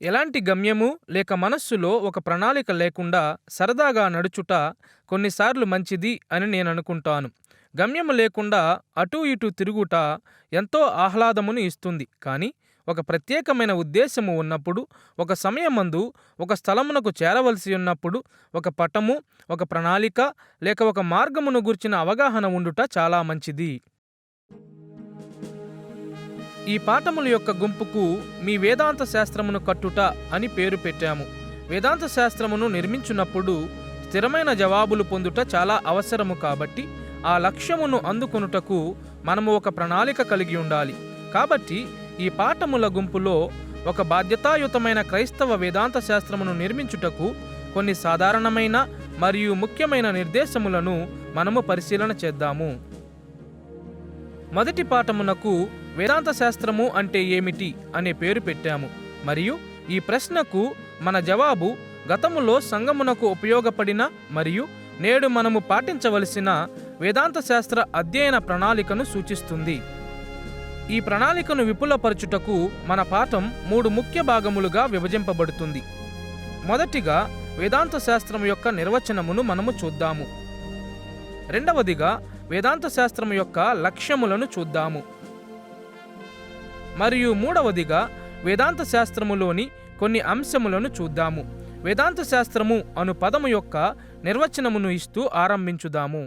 ఎలాంటి గమ్యము లేక మనస్సులో ఒక ప్రణాళిక లేకుండా సరదాగా నడుచుట కొన్నిసార్లు మంచిది అని నేననుకుంటాను. గమ్యము లేకుండా అటూ ఇటూ తిరుగుట ఎంతో ఆహ్లాదమును ఇస్తుంది. కానీ ఒక ప్రత్యేకమైన ఉద్దేశము ఉన్నప్పుడు, ఒక సమయమందు ఒక స్థలమునకు చేరవలసి ఉన్నప్పుడు, ఒక పటము, ఒక ప్రణాళిక లేక ఒక మార్గమును గూర్చిన అవగాహన ఉండుట చాలా మంచిది. ఈ పాఠముల యొక్క గుంపుకు మీ వేదాంత శాస్త్రమును కట్టుట అని పేరు పెట్టాము. వేదాంత శాస్త్రమును నిర్మించున్నప్పుడు స్థిరమైన జవాబులు పొందుట చాలా అవసరము. కాబట్టి ఆ లక్ష్యమును అందుకొనుటకు మనము ఒక ప్రణాళిక కలిగి ఉండాలి. కాబట్టి ఈ పాఠముల గుంపులో ఒక బాధ్యతాయుతమైన క్రైస్తవ వేదాంత శాస్త్రమును నిర్మించుటకు కొన్ని సాధారణమైన మరియు ముఖ్యమైన నిర్దేశములను మనము పరిశీలన చేద్దాము. మొదటి పాఠమునకు వేదాంత శాస్త్రము అంటే ఏమిటి అనే పేరు పెట్టాము. మరియు ఈ ప్రశ్నకు మన జవాబు గతములో సంఘమునకు ఉపయోగపడిన మరియు నేడు మనము పాటించవలసిన వేదాంత శాస్త్ర అధ్యయన ప్రణాళికను సూచిస్తుంది. ఈ ప్రణాళికను విపులపరచుటకు మన పాఠం 3 ముఖ్య భాగములుగా విభజింపబడుతుంది. మొదటిగా వేదాంత శాస్త్రం యొక్క నిర్వచనమును మనము చూద్దాము. రెండవదిగా వేదాంత శాస్త్రం యొక్క లక్ష్యములను చూద్దాము. మరియు మూడవదిగా వేదాంత శాస్త్రములోని కొన్ని అంశములను చూద్దాము. వేదాంత శాస్త్రము అను పదము యొక్క నిర్వచనమును ఇస్తూ ఆరంభించుదాము.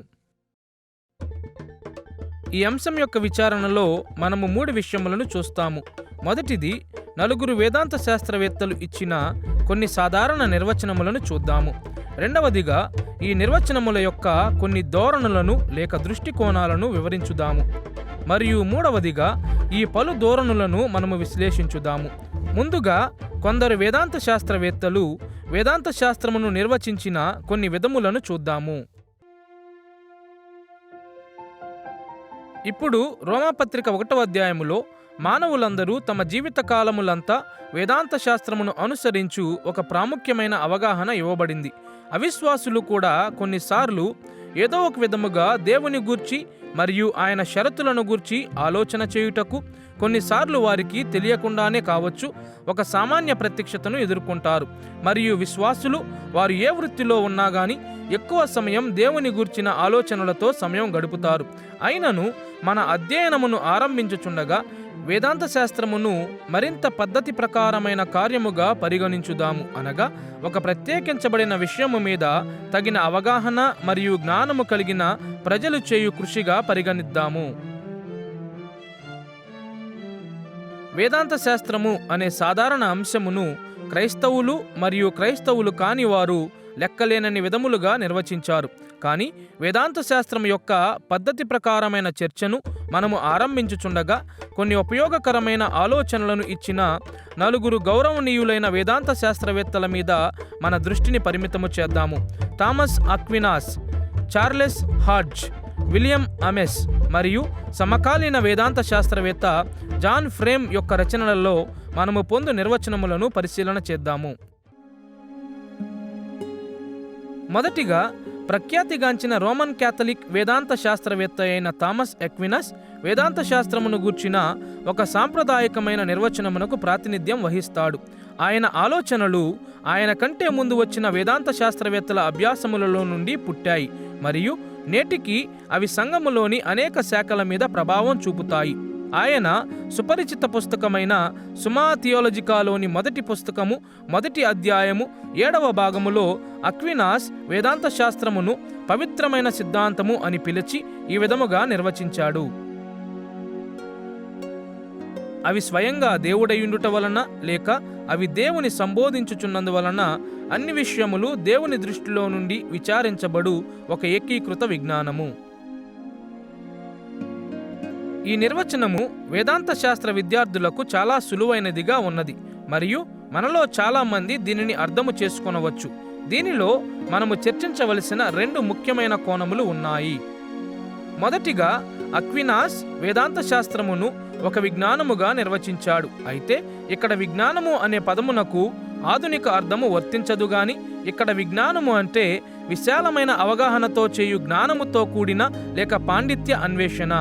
ఈ అంశం యొక్క విచారణలో మనము 3 విషయములను చూస్తాము. మొదటిది, నలుగురు వేదాంత శాస్త్రవేత్తలు ఇచ్చిన కొన్ని సాధారణ నిర్వచనములను చూద్దాము. రెండవదిగా, ఈ నిర్వచనముల యొక్క కొన్ని ధోరణులను లేక దృష్టికోణాలను వివరించుదాము. మరియు మూడవదిగా, ఈ పలు ధోరణులను మనము విశ్లేషించుదాము. ముందుగా, కొందరు వేదాంత శాస్త్రవేత్తలు వేదాంత శాస్త్రమును నిర్వచించిన కొన్ని విధములను చూద్దాము. ఇప్పుడు రోమాపత్రిక 1వ అధ్యాయములో మానవులందరూ తమ జీవిత కాలములంతా వేదాంత శాస్త్రమును అనుసరించు ఒక ప్రాముఖ్యమైన అవగాహన ఇవ్వబడింది. అవిశ్వాసులు కూడా కొన్నిసార్లు ఏదో ఒక విధముగా దేవుని గూర్చి మరియు ఆయన షరతులను గూర్చి ఆలోచన చేయుటకు, కొన్నిసార్లు వారికి తెలియకుండానే కావచ్చు, ఒక సామాన్య ప్రత్యక్షతను ఎదుర్కొంటారు. మరియు విశ్వాసులు వారు ఏ వృత్తిలో ఉన్నా గాని ఎక్కువ సమయం దేవుని గూర్చిన ఆలోచనలతో సమయం గడుపుతారు. అయినను మన అధ్యయనమును ఆరంభించుచుండగా వేదాంత శాస్త్రమును మరింత పద్ధతి ప్రకారమైన కార్యముగా పరిగణించుదాము. అనగా ఒక ప్రత్యేకించబడిన విషయము మీద తగిన అవగాహన మరియు జ్ఞానము కలిగిన ప్రజలు చేయు కృషిగా పరిగణిద్దాము. వేదాంత శాస్త్రము అనే సాధారణ అంశమును క్రైస్తవులు మరియు క్రైస్తవులు కాని వారు లెక్కలేనన్ని విధములుగా నిర్వచించారు. కానీ వేదాంత శాస్త్రం యొక్క పద్ధతి ప్రకారమైన చర్చను మనము ఆరంభించుచుండగా కొన్ని ఉపయోగకరమైన ఆలోచనలను ఇచ్చిన నలుగురు గౌరవనీయులైన వేదాంత శాస్త్రవేత్తల మీద మన దృష్టిని పరిమితము చేద్దాము. Thomas Aquinas, Charles Hodge, William Ames మరియు సమకాలీన వేదాంత శాస్త్రవేత్త జాన్ ఫ్రేమ్ యొక్క రచనలలో మనము పొందు నిర్వచనములను పరిశీలన చేద్దాము. మొదటిగా, ప్రఖ్యాతిగాంచిన రోమన్ క్యాథలిక్ వేదాంత శాస్త్రవేత్త అయిన థామస్ అక్వినాస్ వేదాంత శాస్త్రమును గూర్చిన ఒక సాంప్రదాయకమైన నిర్వచనమునకు ప్రాతినిధ్యం వహిస్తాడు. ఆయన ఆలోచనలు ఆయన కంటే ముందు వచ్చిన వేదాంత శాస్త్రవేత్తల అభ్యాసములలో నుండి పుట్టాయి మరియు నేటికి అవి సంఘములోని అనేక శాఖల మీద ప్రభావం చూపుతాయి. ఆయన సుపరిచిత పుస్తకమైన సుమా థియోలజికాలోని మొదటి పుస్తకము 1వ అధ్యాయము 7వ భాగములో అక్వినాస్ వేదాంత శాస్త్రమును పవిత్రమైన సిద్ధాంతము అని పిలిచి ఈ విధముగా నిర్వచించాడు. అవి స్వయంగా దేవుడయుండుట వలన లేక అవి దేవుని సంబోధించుచున్నందువలన అన్ని విషయములు దేవుని దృష్టిలో నుండి విచారించబడు ఒక ఏకీకృత విజ్ఞానము. ఈ నిర్వచనము వేదాంత శాస్త్ర విద్యార్థులకు చాలా సులువైనదిగా ఉన్నది మరియు మనలో చాలా మంది దీనిని అర్థము చేసుకొనవచ్చు. దీనిలో మనము చర్చించవలసిన 2 ముఖ్యమైన కోణములు ఉన్నాయి. మొదటిగా, అక్వినాస్ వేదాంత శాస్త్రమును ఒక విజ్ఞానముగా నిర్వచించాడు. అయితే ఇక్కడ విజ్ఞానము అనే పదమునకు ఆధునిక అర్థము వర్తించదు గాని ఇక్కడ విజ్ఞానము అంటే విశాలమైన అవగాహనతో చేయు జ్ఞానముతో కూడిన లేక పాండిత్య అన్వేషణ.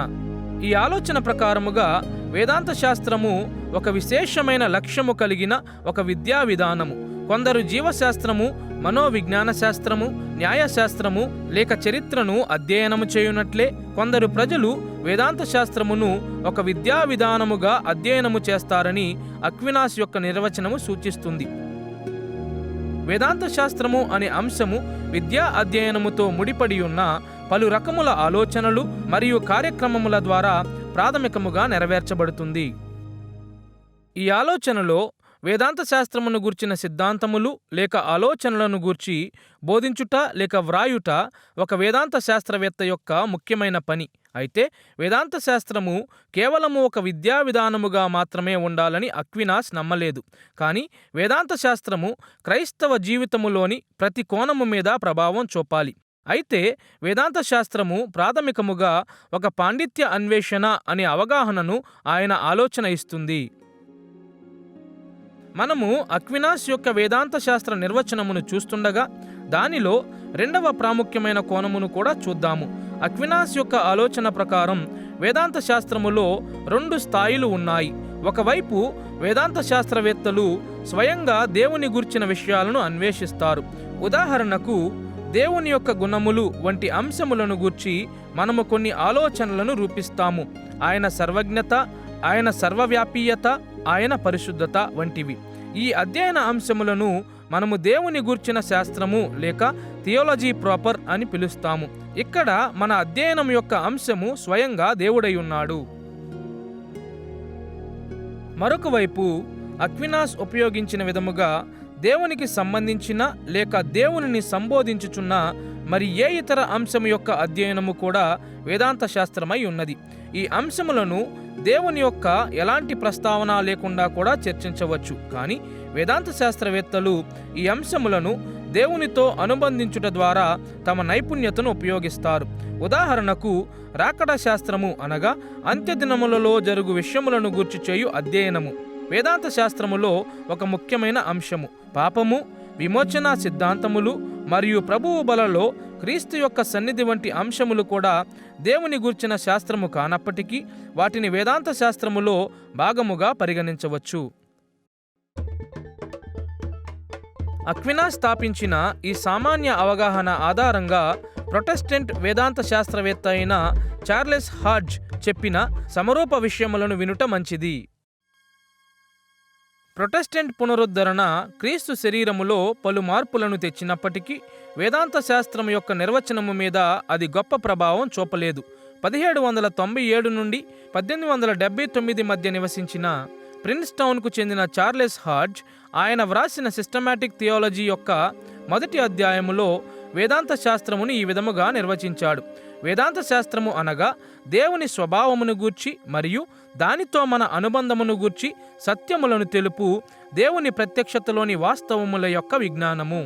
ఈ ఆలోచన ప్రకారముగా వేదాంత శాస్త్రము ఒక విశేషమైన లక్ష్యము కలిగిన ఒక విద్యా విధానము. కొందరు జీవశాస్త్రము, మనోవిజ్ఞాన శాస్త్రము, న్యాయశాస్త్రము లేక చరిత్రను అధ్యయనము చేయునట్లే కొందరు ప్రజలు వేదాంత శాస్త్రమును ఒక విద్యా విధానముగా అధ్యయనము చేస్తారని అక్వినాస్ యొక్క నిర్వచనము సూచిస్తుంది. వేదాంత శాస్త్రము అనే అంశము విద్యా అధ్యయనముతో ముడిపడి ఉన్న పలు రకముల ఆలోచనలు మరియు కార్యక్రమముల ద్వారా ప్రాథమికముగా నెరవేర్చబడుతుంది. ఈ ఆలోచనలో వేదాంత శాస్త్రమును గూర్చిన సిద్ధాంతములు లేక ఆలోచనలను గూర్చి బోధించుట లేక వ్రాయుట ఒక వేదాంత శాస్త్రవేత్త యొక్క ముఖ్యమైన పని. అయితే వేదాంత శాస్త్రము కేవలము ఒక విద్యా విధానముగా మాత్రమే ఉండాలని అక్వినాస్ నమ్మలేదు. కానీ వేదాంత శాస్త్రము క్రైస్తవ జీవితములోని ప్రతి కోణము మీద ప్రభావం చూపాలి. అయితే వేదాంత శాస్త్రము ప్రాథమికముగా ఒక పాండిత్య అన్వేషణ అనే అవగాహనను ఆయన ఆలోచన ఇస్తుంది. మనము అక్వినాస్ యొక్క వేదాంత శాస్త్ర నిర్వచనమును చూస్తుండగా దానిలో రెండవ ప్రాముఖ్యమైన కోణమును కూడా చూద్దాము. అక్వినాస్ యొక్క ఆలోచన ప్రకారం వేదాంత శాస్త్రములో 2 స్థాయిలు ఉన్నాయి. ఒకవైపు వేదాంత శాస్త్రవేత్తలు స్వయంగా దేవుని గూర్చిన విషయాలను అన్వేషిస్తారు. ఉదాహరణకు దేవుని యొక్క గుణములు వంటి అంశములను గూర్చి మనము కొన్ని ఆలోచనలను రూపిస్తాము. ఆయన సర్వజ్ఞత, ఆయన సర్వవ్యాపీయత, ఆయన పరిశుద్ధత వంటివి. ఈ అధ్యయన అంశములను మనము దేవుని గూర్చిన శాస్త్రము లేక థియాలజీ ప్రాపర్ అని పిలుస్తాము. ఇక్కడ మన అధ్యయనం యొక్క అంశము స్వయంగా దేవుడై ఉన్నాడు. మరొక వైపు అక్వినాస్ ఉపయోగించిన విధముగా దేవునికి సంబంధించిన లేక దేవునిని సంబోధించుచున్న మరి ఏ ఇతర అంశము యొక్క అధ్యయనము కూడా వేదాంత శాస్త్రమై ఉన్నది. ఈ అంశములను దేవుని యొక్క ఎలాంటి ప్రస్తావన లేకుండా కూడా చర్చించవచ్చు. కానీ వేదాంత శాస్త్రవేత్తలు ఈ అంశములను దేవునితో అనుబంధించుట ద్వారా తమ నైపుణ్యతను ఉపయోగిస్తారు. ఉదాహరణకు రాకడ శాస్త్రము అనగా అంత్యదినములలో జరుగు విషయములను గూర్చి చేయు అధ్యయనము వేదాంత శాస్త్రములో ఒక ముఖ్యమైన అంశము. పాపము, విమోచన సిద్ధాంతములు మరియు ప్రభువు బలలో క్రీస్తు యొక్క సన్నిధి వంటి అంశములు కూడా దేవుని గూర్చిన శాస్త్రము కానప్పటికీ వాటిని వేదాంత శాస్త్రములో భాగముగా పరిగణించవచ్చు. అక్వినాస్ స్థాపించిన ఈ సామాన్య అవగాహన ఆధారంగా ప్రొటెస్టెంట్ వేదాంత శాస్త్రవేత్త అయిన చార్లెస్ హాడ్జ్ చెప్పిన సమరూప విషయములను వినుట మంచిది. ప్రొటెస్టెంట్ పునరుద్ధరణ క్రీస్తు శరీరములో పలు మార్పులను తెచ్చినప్పటికీ వేదాంత శాస్త్రం యొక్క నిర్వచనము మీద అది గొప్ప ప్రభావం చూపలేదు. 1797 నుండి 1879 మధ్య నివసించిన ప్రిన్స్ టౌన్కు చెందిన చార్లెస్ హాడ్జ్ ఆయన వ్రాసిన సిస్టమాటిక్ థియాలజీ యొక్క మొదటి అధ్యాయములో వేదాంత శాస్త్రమును ఈ విధముగా నిర్వచించాడు. వేదాంత శాస్త్రము అనగా దేవుని స్వభావమును గూర్చి మరియు దానితో మన అనుబంధమును గూర్చి సత్యములను తెలుపు దేవుని ప్రత్యక్షతలోని వాస్తవముల యొక్క విజ్ఞానము.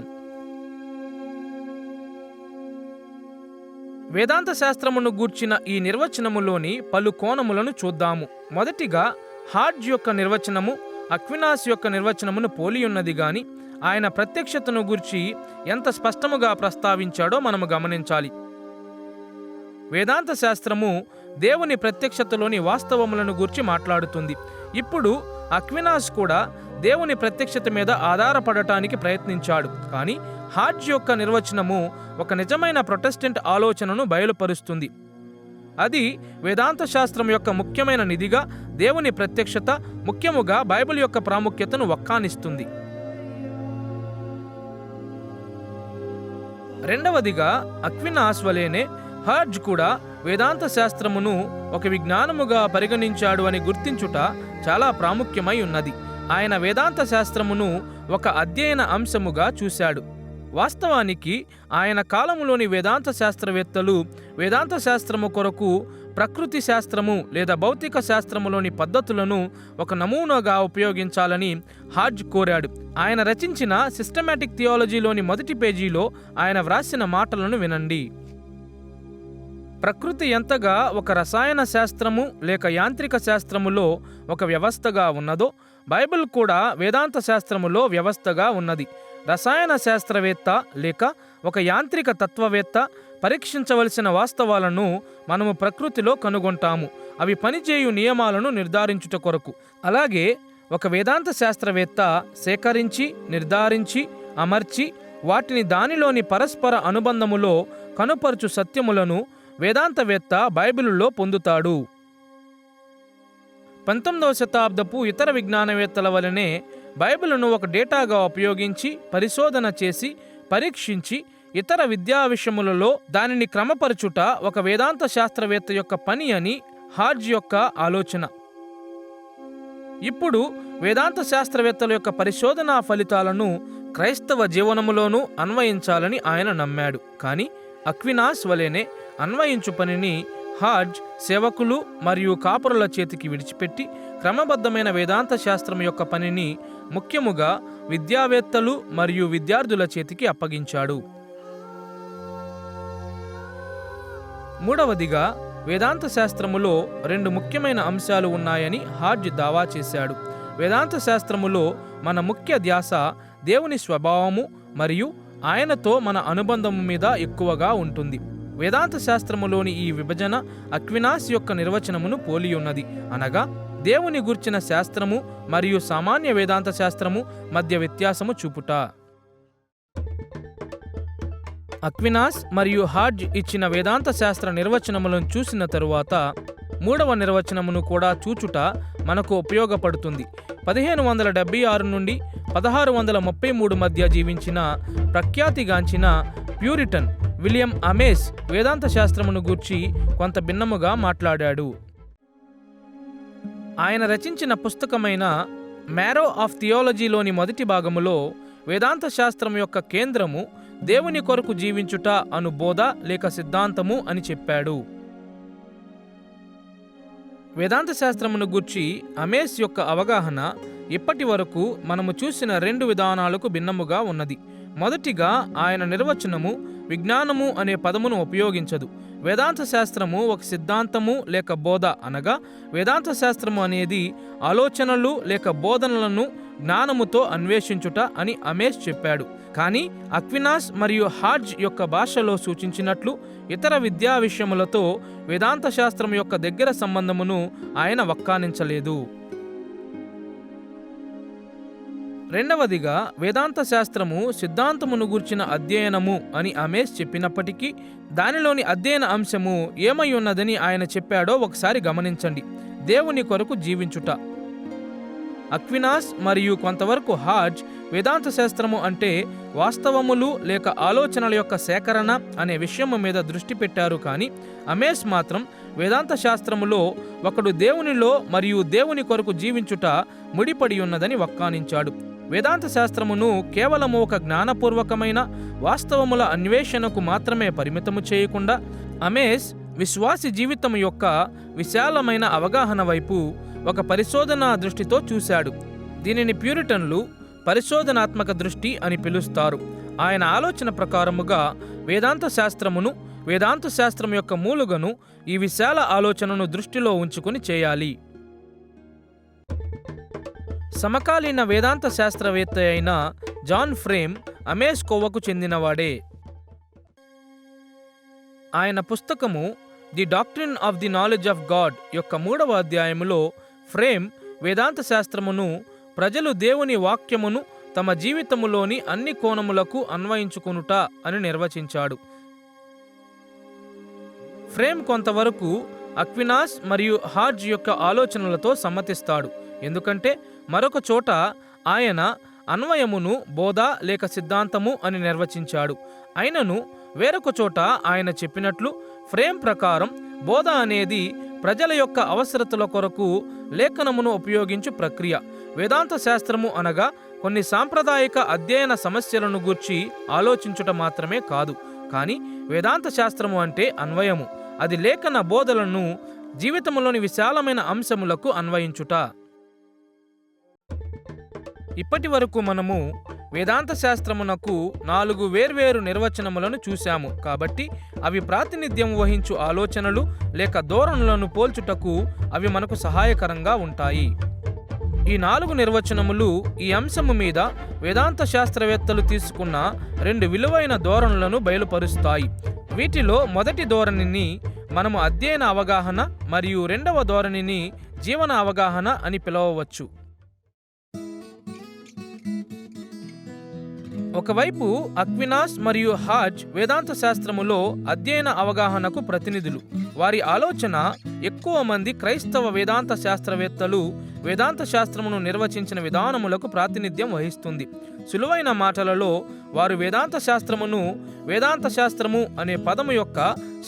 వేదాంత శాస్త్రమును గూర్చిన ఈ నిర్వచనములోని పలు కోణములను చూద్దాము. మొదటిగా హాడ్జ్ యొక్క నిర్వచనము అక్వినాస్ యొక్క నిర్వచనమును పోలియున్నది గాని ఆయన ప్రత్యక్షతను గూర్చి ఎంత స్పష్టముగా ప్రస్తావించాడో మనము గమనించాలి. వేదాంత శాస్త్రము దేవుని ప్రత్యక్షతలోని వాస్తవములను గూర్చి మాట్లాడుతుంది. ఇప్పుడు అక్వినాస్ కూడా దేవుని ప్రత్యక్షత మీద ఆధారపడటానికి ప్రయత్నించాడు. కానీ హాడ్జ్ యొక్క నిర్వచనము ఒక నిజమైన ప్రొటెస్టెంట్ ఆలోచనను బయలుపరుస్తుంది. అది వేదాంత శాస్త్రం యొక్క ముఖ్యమైన నిధిగా దేవుని ప్రత్యక్షత, ముఖ్యముగా బైబిల్ యొక్క ప్రాముఖ్యతను వక్కానిస్తుంది. రెండవదిగా అక్వినాస్ వలెనే హాడ్జ్ కూడా వేదాంత శాస్త్రమును ఒక విజ్ఞానముగా పరిగణించాడు అని గుర్తించుట చాలా ప్రాముఖ్యమై ఉన్నది. ఆయన వేదాంత శాస్త్రమును ఒక అధ్యయన అంశముగా చూశాడు. వాస్తవానికి ఆయన కాలములోని వేదాంత శాస్త్రవేత్తలు వేదాంత శాస్త్రము కొరకు ప్రకృతి శాస్త్రము లేదా భౌతిక శాస్త్రములోని పద్ధతులను ఒక నమూనాగా ఉపయోగించాలని హాడ్జ్ కోరాడు. ఆయన రచించిన సిస్టమాటిక్ థియాలజీలోని మొదటి పేజీలో ఆయన వ్రాసిన మాటలను వినండి. ప్రకృతి ఎంతగా ఒక రసాయన శాస్త్రము లేక యాంత్రిక శాస్త్రములో ఒక వ్యవస్థగా ఉన్నదో బైబిల్ కూడా వేదాంత శాస్త్రములో వ్యవస్థగా ఉన్నది. రసాయన శాస్త్రవేత్త లేక ఒక యాంత్రిక తత్వవేత్త పరీక్షించవలసిన వాస్తవాలను మనము ప్రకృతిలో కనుగొంటాము. అవి పనిచేయు నియమాలను నిర్ధారించుట కొరకు. అలాగే ఒక వేదాంత శాస్త్రవేత్త సేకరించి, నిర్ధారించి, అమర్చి వాటిని దానిలోని పరస్పర అనుబంధములో కనుపరచు సత్యములను వేదాంతవేత్త బైబిలులో పొందుతాడు. 19వ శతాబ్దపు ఇతర విజ్ఞానవేత్తల వలనే బైబిలును ఒక డేటాగా ఉపయోగించి, పరిశోధన చేసి, పరీక్షించి, ఇతర విద్యా విషయములలో దానిని క్రమపరచుట ఒక వేదాంత శాస్త్రవేత్త యొక్క పని అని హాడ్జ్ యొక్క ఆలోచన. ఇప్పుడు వేదాంత శాస్త్రవేత్తల యొక్క పరిశోధనా ఫలితాలను క్రైస్తవ జీవనములోనూ అన్వయించాలని ఆయన నమ్మాడు. కానీ అక్వినాస్ వలెనే అన్వయించు పనిని హాడ్జ్ సేవకులు మరియు కాపురుల చేతికి విడిచిపెట్టి క్రమబద్ధమైన వేదాంత శాస్త్రం యొక్క పనిని ముఖ్యముగా విద్యావేత్తలు మరియు విద్యార్థుల చేతికి అప్పగించాడు. మూడవదిగా, వేదాంత శాస్త్రములో 2 ముఖ్యమైన అంశాలు ఉన్నాయని హాడ్జ్ దావా చేశాడు. వేదాంత శాస్త్రములో మన ముఖ్య ధ్యాస దేవుని స్వభావము మరియు ఆయనతో మన అనుబంధము మీద ఎక్కువగా ఉంటుంది. వేదాంత శాస్త్రములోని ఈ విభజన అక్వినాస్ యొక్క నిర్వచనమును పోలి ఉన్నది. అనగా దేవుని గూర్చిన శాస్త్రము మరియు సామాన్య వేదాంత శాస్త్రము మధ్య వ్యత్యాసము చూపుట. అక్వినాస్ మరియు హాడ్జ్ ఇచ్చిన వేదాంత శాస్త్ర నిర్వచనములను చూసిన తరువాత 3వ నిర్వచనమును కూడా చూచుట మనకు ఉపయోగపడుతుంది. 1576 నుండి 1633 మధ్య జీవించిన ప్రఖ్యాతిగాంచిన ప్యూరిటన్ విలియం అమేస్ వేదాంత శాస్త్రమును గూర్చి కొంత భిన్నముగా మాట్లాడాడు. ఆయన రచించిన పుస్తకమైన మ్యారో ఆఫ్ థియాలజీలోని మొదటి భాగములో వేదాంత శాస్త్రం యొక్క కేంద్రము దేవుని కొరకు జీవించుట అను బోధ లేక సిద్ధాంతము అని చెప్పాడు. వేదాంత శాస్త్రమును గూర్చి అమేస్ యొక్క అవగాహన ఇప్పటి వరకు మనము చూసిన 2 విధానాలకు భిన్నముగా ఉన్నది. మొదటిగా, ఆయన నిర్వచనము విజ్ఞానము అనే పదమును ఉపయోగించదు. వేదాంత శాస్త్రము ఒక సిద్ధాంతము లేక బోధ అనగా వేదాంత శాస్త్రము అనేది ఆలోచనలు లేక బోధనలను జ్ఞానముతో అన్వేషించుట అని అమేస్ చెప్పాడు. కానీ అక్వినాస్ మరియు హాడ్జ్ యొక్క భాషలో సూచించినట్లు ఇతర విద్యా విషయములతో వేదాంత శాస్త్రం యొక్క దగ్గర సంబంధమును ఆయన వక్కానించలేదు. రెండవదిగా, వేదాంత శాస్త్రము సిద్ధాంతమును గూర్చిన అధ్యయనము అని అమేస్ చెప్పినప్పటికీ దానిలోని అధ్యయన అంశము ఏమై ఉన్నదని ఆయన చెప్పాడో ఒకసారి గమనించండి. దేవుని కొరకు జీవించుట. అక్వినాస్ మరియు కొంతవరకు హాడ్జ్ వేదాంత శాస్త్రము అంటే వాస్తవములు లేక ఆలోచనల యొక్క సేకరణ అనే విషయము మీద దృష్టి పెట్టారు. కానీ అమేస్ మాత్రం వేదాంత శాస్త్రములో ఒకడు దేవునిలో మరియు దేవుని కొరకు జీవించుట ముడిపడి ఉన్నదని వక్కానించాడు. వేదాంత శాస్త్రమును కేవలము ఒక జ్ఞానపూర్వకమైన వాస్తవముల అన్వేషణకు మాత్రమే పరిమితము చేయకుండా అమేస్ విశ్వాసి జీవితం యొక్క విశాలమైన అవగాహన వైపు ఒక పరిశోధనా దృష్టితో చూశాడు. దీనిని ప్యూరిటన్లు పరిశోధనాత్మక దృష్టి అని పిలుస్తారు. ఆయన ఆలోచన ప్రకారముగా వేదాంత శాస్త్రమును, వేదాంత శాస్త్రం యొక్క మూలుగను ఈ విశాల ఆలోచనను దృష్టిలో ఉంచుకుని చేయాలి. సమకాలీన వేదాంత శాస్త్రవేత్త అయిన జాన్ ఫ్రేమ్ అమేస్ కోవకు చెందినవాడే. ఆయన పుస్తకము the doctrine of the knowledge of God యొక్క 3వ అధ్యాయములో ఫ్రేమ్ వేదాంత శాస్త్రమును ప్రజలు దేవుని వాక్యమును తమ జీవితములోని అన్ని కోణములకు అన్వయించుకొనుట అని నిర్వచించాడు. ఫ్రేమ్ కొంతవరకు అక్వినాస్ మరియు హాడ్జ్ యొక్క ఆలోచనలతో సమ్మతిస్తాడు. ఎందుకంటే మరొక చోట ఆయన అన్వయమును బోధ లేక సిద్ధాంతము అని నిర్వచించాడు. అయినను వేరొక చోట ఆయన చెప్పినట్లు ఫ్రేమ్ ప్రకారం బోధ అనేది ప్రజల యొక్క అవసరతల కొరకు లేఖనమును ఉపయోగించు ప్రక్రియ. వేదాంత శాస్త్రము అనగా కొన్ని సాంప్రదాయిక అధ్యయన సమస్యలను గూర్చి ఆలోచించుట మాత్రమే కాదు. కానీ వేదాంత శాస్త్రము అంటే అన్వయము. అది లేఖన బోధలను జీవితంలోని విశాలమైన అంశములకు అన్వయించుట. ఇప్పటి వరకు మనము వేదాంత శాస్త్రమునకు 4 వేర్వేరు నిర్వచనములను చూశాము. కాబట్టి అవి ప్రాతినిధ్యం వహించు ఆలోచనలు లేక ధోరణులను పోల్చుటకు అవి మనకు సహాయకరంగా ఉంటాయి. ఈ 4 నిర్వచనములు ఈ అంశము మీద వేదాంత శాస్త్రవేత్తలు తీసుకున్న 2 విలువైన ధోరణులను బయలుపరుస్తాయి. వీటిలో మొదటి ధోరణిని మనము అధ్యయన అవగాహన మరియు రెండవ ధోరణిని జీవన అవగాహన అని పిలవవచ్చు. ఒకవైపు అక్వినాస్ మరియు హాజ్ వేదాంత శాస్త్రములో అధ్యయన అవగాహనకు ప్రతినిధులు. వారి ఆలోచన ఎక్కువ మంది క్రైస్తవ వేదాంత శాస్త్రవేత్తలు వేదాంత శాస్త్రమును నిర్వచించిన విధానములకు ప్రాతినిధ్యం వహిస్తుంది. సులువైన మాటలలో వారు వేదాంత శాస్త్రమును వేదాంత శాస్త్రము అనే పదము యొక్క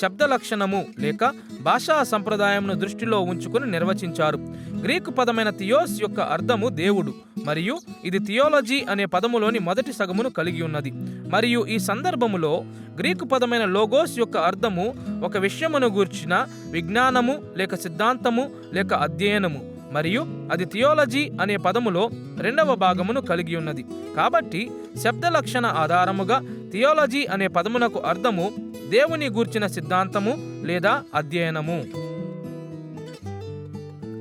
శబ్ద లక్షణము లేక భాషా సంప్రదాయమును దృష్టిలో ఉంచుకుని నిర్వచించారు. గ్రీకు పదమైన థియోస్ యొక్క అర్థము దేవుడు మరియు ఇది థియోలజీ అనే పదములోని మొదటి సగమును కలిగి ఉన్నది. మరియు ఈ సందర్భములో గ్రీకు పదమైన లోగోస్ యొక్క అర్థము ఒక విషయమును గూర్చిన విజ్ఞానము లేక సిద్ధాంతము లేక అధ్యయనము మరియు అది థియోలజీ అనే పదములో రెండవ భాగమును కలిగి ఉన్నది. కాబట్టి శబ్ద లక్షణ ఆధారముగా థియోలజీ అనే పదమునకు అర్థము దేవుని గూర్చిన సిద్ధాంతము లేదా అధ్యయనము.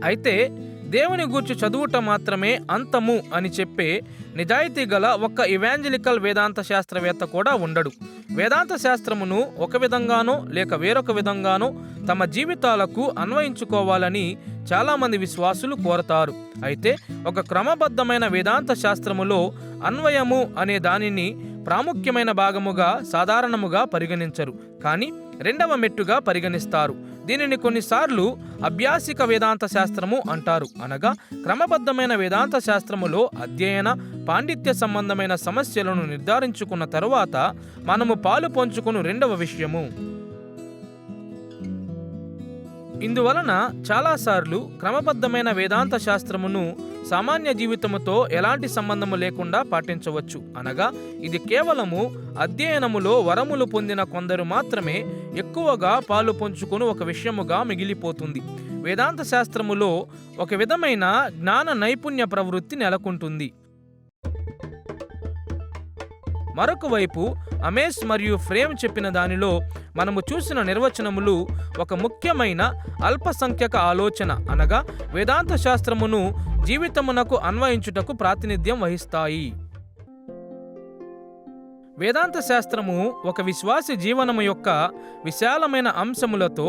అయితే దేవుని గూర్చి చదువుట మాత్రమే అంతము అని చెప్పే నిజాయితీ గల ఒక్క ఇవాంజలికల్ వేదాంత శాస్త్రవేత్త కూడా ఉండడు. వేదాంత శాస్త్రమును ఒక విధంగానో లేక వేరొక విధంగానో తమ జీవితాలకు అన్వయించుకోవాలని చాలామంది విశ్వాసులు కోరతారు. అయితే ఒక క్రమబద్ధమైన వేదాంత శాస్త్రములో అన్వయము అనే దానిని ప్రాముఖ్యమైన భాగముగా సాధారణముగా పరిగణించరు, కానీ రెండవ మెట్టుగా పరిగణిస్తారు. దీనిని కొన్నిసార్లు అభ్యాసిక వేదాంత శాస్త్రము అంటారు. అనగా క్రమబద్ధమైన వేదాంత శాస్త్రములో అధ్యయన పాండిత్య సంబంధమైన సమస్యలను నిర్ధారించుకున్న తరువాత మనము పాలు పంచుకుని రెండవ విషయము. ఇందువలన చాలాసార్లు క్రమబద్ధమైన వేదాంత శాస్త్రమును సామాన్య జీవితముతో ఎలాంటి సంబంధము లేకుండా పాటించవచ్చు. అనగా ఇది కేవలము అధ్యయనములో వరములు పొందిన కొందరు మాత్రమే ఎక్కువగా పాలు పంచుకుని ఒక విషయముగా మిగిలిపోతుంది. వేదాంత శాస్త్రములో ఒక విధమైన జ్ఞాన నైపుణ్య ప్రవృత్తి నెలకొంటుంది. మరొక వైపు అమేస్ మరియు ఫ్రేమ్ చెప్పిన దానిలో మనము చూసిన నిర్వచనములు ఒక ముఖ్యమైన అల్పసంఖ్యక ఆలోచన అనగా వేదాంత శాస్త్రమును జీవితమునకు అన్వయించుటకు ప్రాతినిధ్యం వహిస్తాయి. వేదాంత శాస్త్రము ఒక విశ్వాసి జీవనము యొక్క విశాలమైన అంశములతో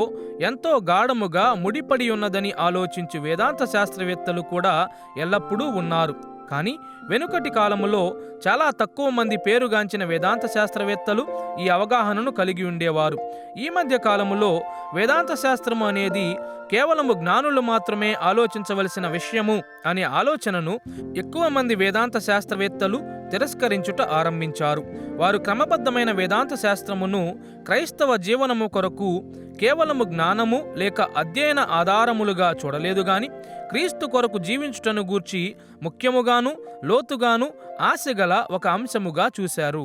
ఎంతో గాఢముగా ముడిపడి ఉన్నదని ఆలోచించు వేదాంత శాస్త్రవేత్తలు కూడా ఎల్లప్పుడూ ఉన్నారు. కానీ వెనుకటి కాలములో చాలా తక్కువ మంది పేరుగాంచిన వేదాంత శాస్త్రవేత్తలు ఈ అవగాహనను కలిగి ఉండేవారు. ఈ మధ్య కాలములో వేదాంత శాస్త్రము అనేది కేవలము జ్ఞానులు మాత్రమే ఆలోచించవలసిన విషయము అనే ఆలోచనను ఎక్కువ మంది వేదాంత శాస్త్రవేత్తలు తిరస్కరించుట ఆరంభించారు. వారు క్రమబద్ధమైన వేదాంత శాస్త్రమును క్రైస్తవ జీవనము కొరకు కేవలము జ్ఞానము లేక అధ్యయన ఆధారములుగా చూడలేదు గాని క్రీస్తు కొరకు జీవించుటను గూర్చి ముఖ్యముగాను లోతుగాను ఆశగల ఒక అంశముగా చూశారు.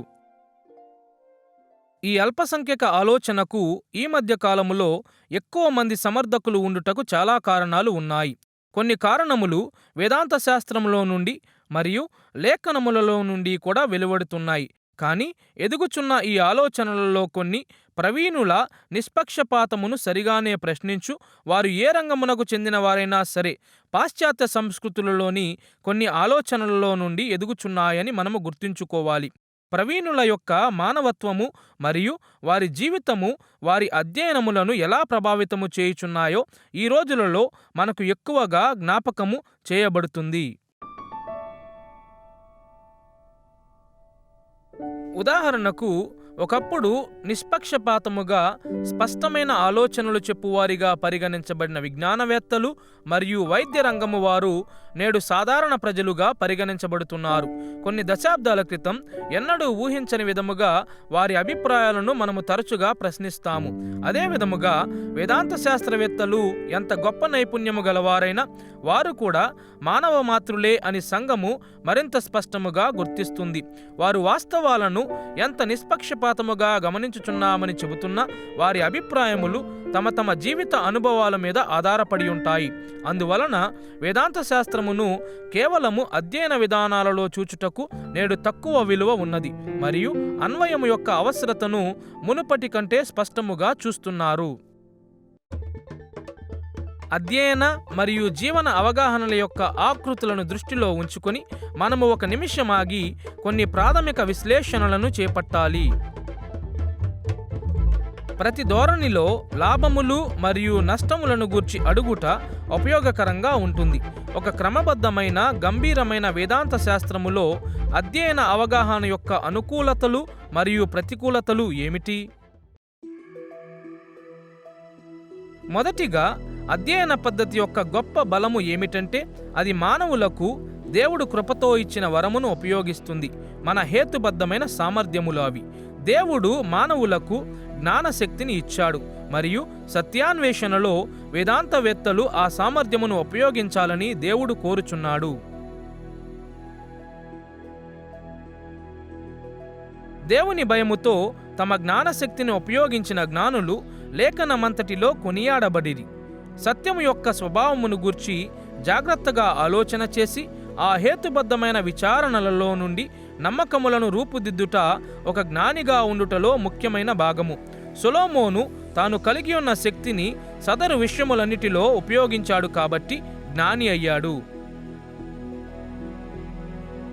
ఈ అల్పసంఖ్యక ఆలోచనకు ఈ మధ్య కాలములో ఎక్కువ మంది సమర్థకులు ఉండుటకు చాలా కారణాలు ఉన్నాయి. కొన్ని కారణములు వేదాంత శాస్త్రములో నుండి మరియు లేఖనములలో నుండి కూడా వెలువడుతున్నాయి. కానీ ఎదుగుచున్న ఈ ఆలోచనలలో కొన్ని ప్రవీణుల నిష్పక్షపాతమును సరిగానే ప్రశ్నించు వారు ఏ రంగమునకు చెందిన వారైనా సరే పాశ్చాత్య సంస్కృతులలోని కొన్ని ఆలోచనలలో నుండి ఎదుగుచున్నాయని మనము గుర్తుంచుకోవాలి. ప్రవీణుల యొక్క మానవత్వము మరియు వారి జీవితము వారి అధ్యయనములను ఎలా ప్రభావితము చేయుచున్నాయో ఈ రోజులలో మనకు ఎక్కువగా జ్ఞాపకము చేయబడుతుంది. ఉదాహరణకు ఒకప్పుడు నిష్పక్షపాతముగా స్పష్టమైన ఆలోచనలు చెప్పువారిగా పరిగణించబడిన విజ్ఞానవేత్తలు మరియు వైద్య రంగము వారు నేడు సాధారణ ప్రజలుగా పరిగణించబడుతున్నారు. కొన్ని దశాబ్దాల క్రితం ఎన్నడూ ఊహించని విధముగా వారి అభిప్రాయాలను మనము తరచుగా ప్రశ్నిస్తాము. అదే విధముగా వేదాంత శాస్త్రవేత్తలు ఎంత గొప్ప నైపుణ్యము గలవారైనా వారు కూడా మానవ మాతృలే అని సంఘము మరింత స్పష్టముగా గుర్తిస్తుంది. వారు వాస్తవాలను ఎంత నిష్పక్షపాతముగా గమనించుచున్నామని చెబుతున్నా వారి అభిప్రాయములు తమ తమ జీవిత అనుభవాల మీద ఆధారపడి ఉంటాయి. అందువలన వేదాంత శాస్త్రమును కేవలము అధ్యయన విధానాలలో చూచుటకు నేడు తక్కువ విలువ ఉన్నది మరియు అన్వయము యొక్క అవసరతను మునుపటి కంటే స్పష్టముగా చూస్తున్నారు. అధ్యయన మరియు జీవన అవగాహనల యొక్క ఆకృతులను దృష్టిలో ఉంచుకొని మనము ఒక నిమిషం ఆగి కొన్ని ప్రాథమిక విశ్లేషణలను చేపట్టాలి. ప్రతి ధోరణిలో లాభములు మరియు నష్టములను గూర్చి అడుగుట ఉపయోగకరంగా ఉంటుంది. ఒక క్రమబద్ధమైన గంభీరమైన వేదాంత శాస్త్రములో అధ్యయన అవగాహన యొక్క అనుకూలతలు మరియు ప్రతికూలతలు ఏమిటి? మొదటిగా, అధ్యయన పద్ధతి యొక్క గొప్ప బలము ఏమిటంటే అది మానవులకు దేవుడు కృపతో ఇచ్చిన వరమును ఉపయోగిస్తుంది. మన హేతుబద్ధమైన సామర్థ్యములు అవి. దేవుడు మానవులకు జ్ఞానశక్తిని ఇచ్చాడు మరియు సత్యాన్వేషణలో వేదాంతవేత్తలు ఆ సామర్థ్యమును ఉపయోగించాలని దేవుడు కోరుచున్నాడు. దేవుని భయముతో తమ జ్ఞానశక్తిని ఉపయోగించిన జ్ఞానులు లేఖనమంతటిలో కొనియాడబడిరి. సత్యము యొక్క స్వభావమును గూర్చి జాగ్రత్తగా ఆలోచన చేసి ఆ హేతుబద్ధమైన విచారణలలో నుండి నమ్మకములను రూపుదిద్దుట ఒక జ్ఞానిగా ఉండుటలో ముఖ్యమైన భాగము. సొలొమోను తాను కలిగి ఉన్న శక్తిని సదరు విషయములన్నిటిలో ఉపయోగించాడు కాబట్టి జ్ఞాని అయ్యాడు.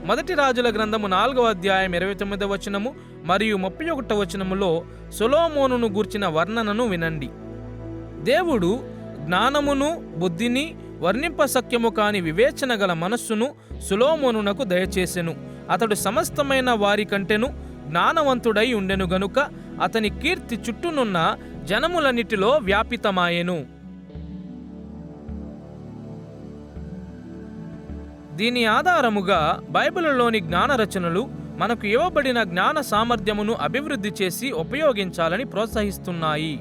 మొదటి రాజుల గ్రంథము 4వ అధ్యాయం 29వ వచనము మరియు 31వ వచనములో సొలొమోనును గూర్చిన వర్ణనను వినండి. దేవుడు జ్ఞానమును బుద్ధిని వర్ణింపశక్యము కాని వివేచన గల మనస్సును సొలొమోనునకు దయచేసెను. అతడు సమస్తమైన వారి కంటెను జ్ఞానవంతుడై ఉండెను గనుక అతని కీర్తి చుట్టూనున్న జనములన్నిటిలో వ్యాపితమాయెను. దీని ఆధారముగా బైబిలులోని జ్ఞాన రచనలు మనకు ఇవ్వబడిన జ్ఞాన సామర్థ్యమును అభివృద్ధి చేసి ఉపయోగించాలని ప్రోత్సహిస్తున్నాయి.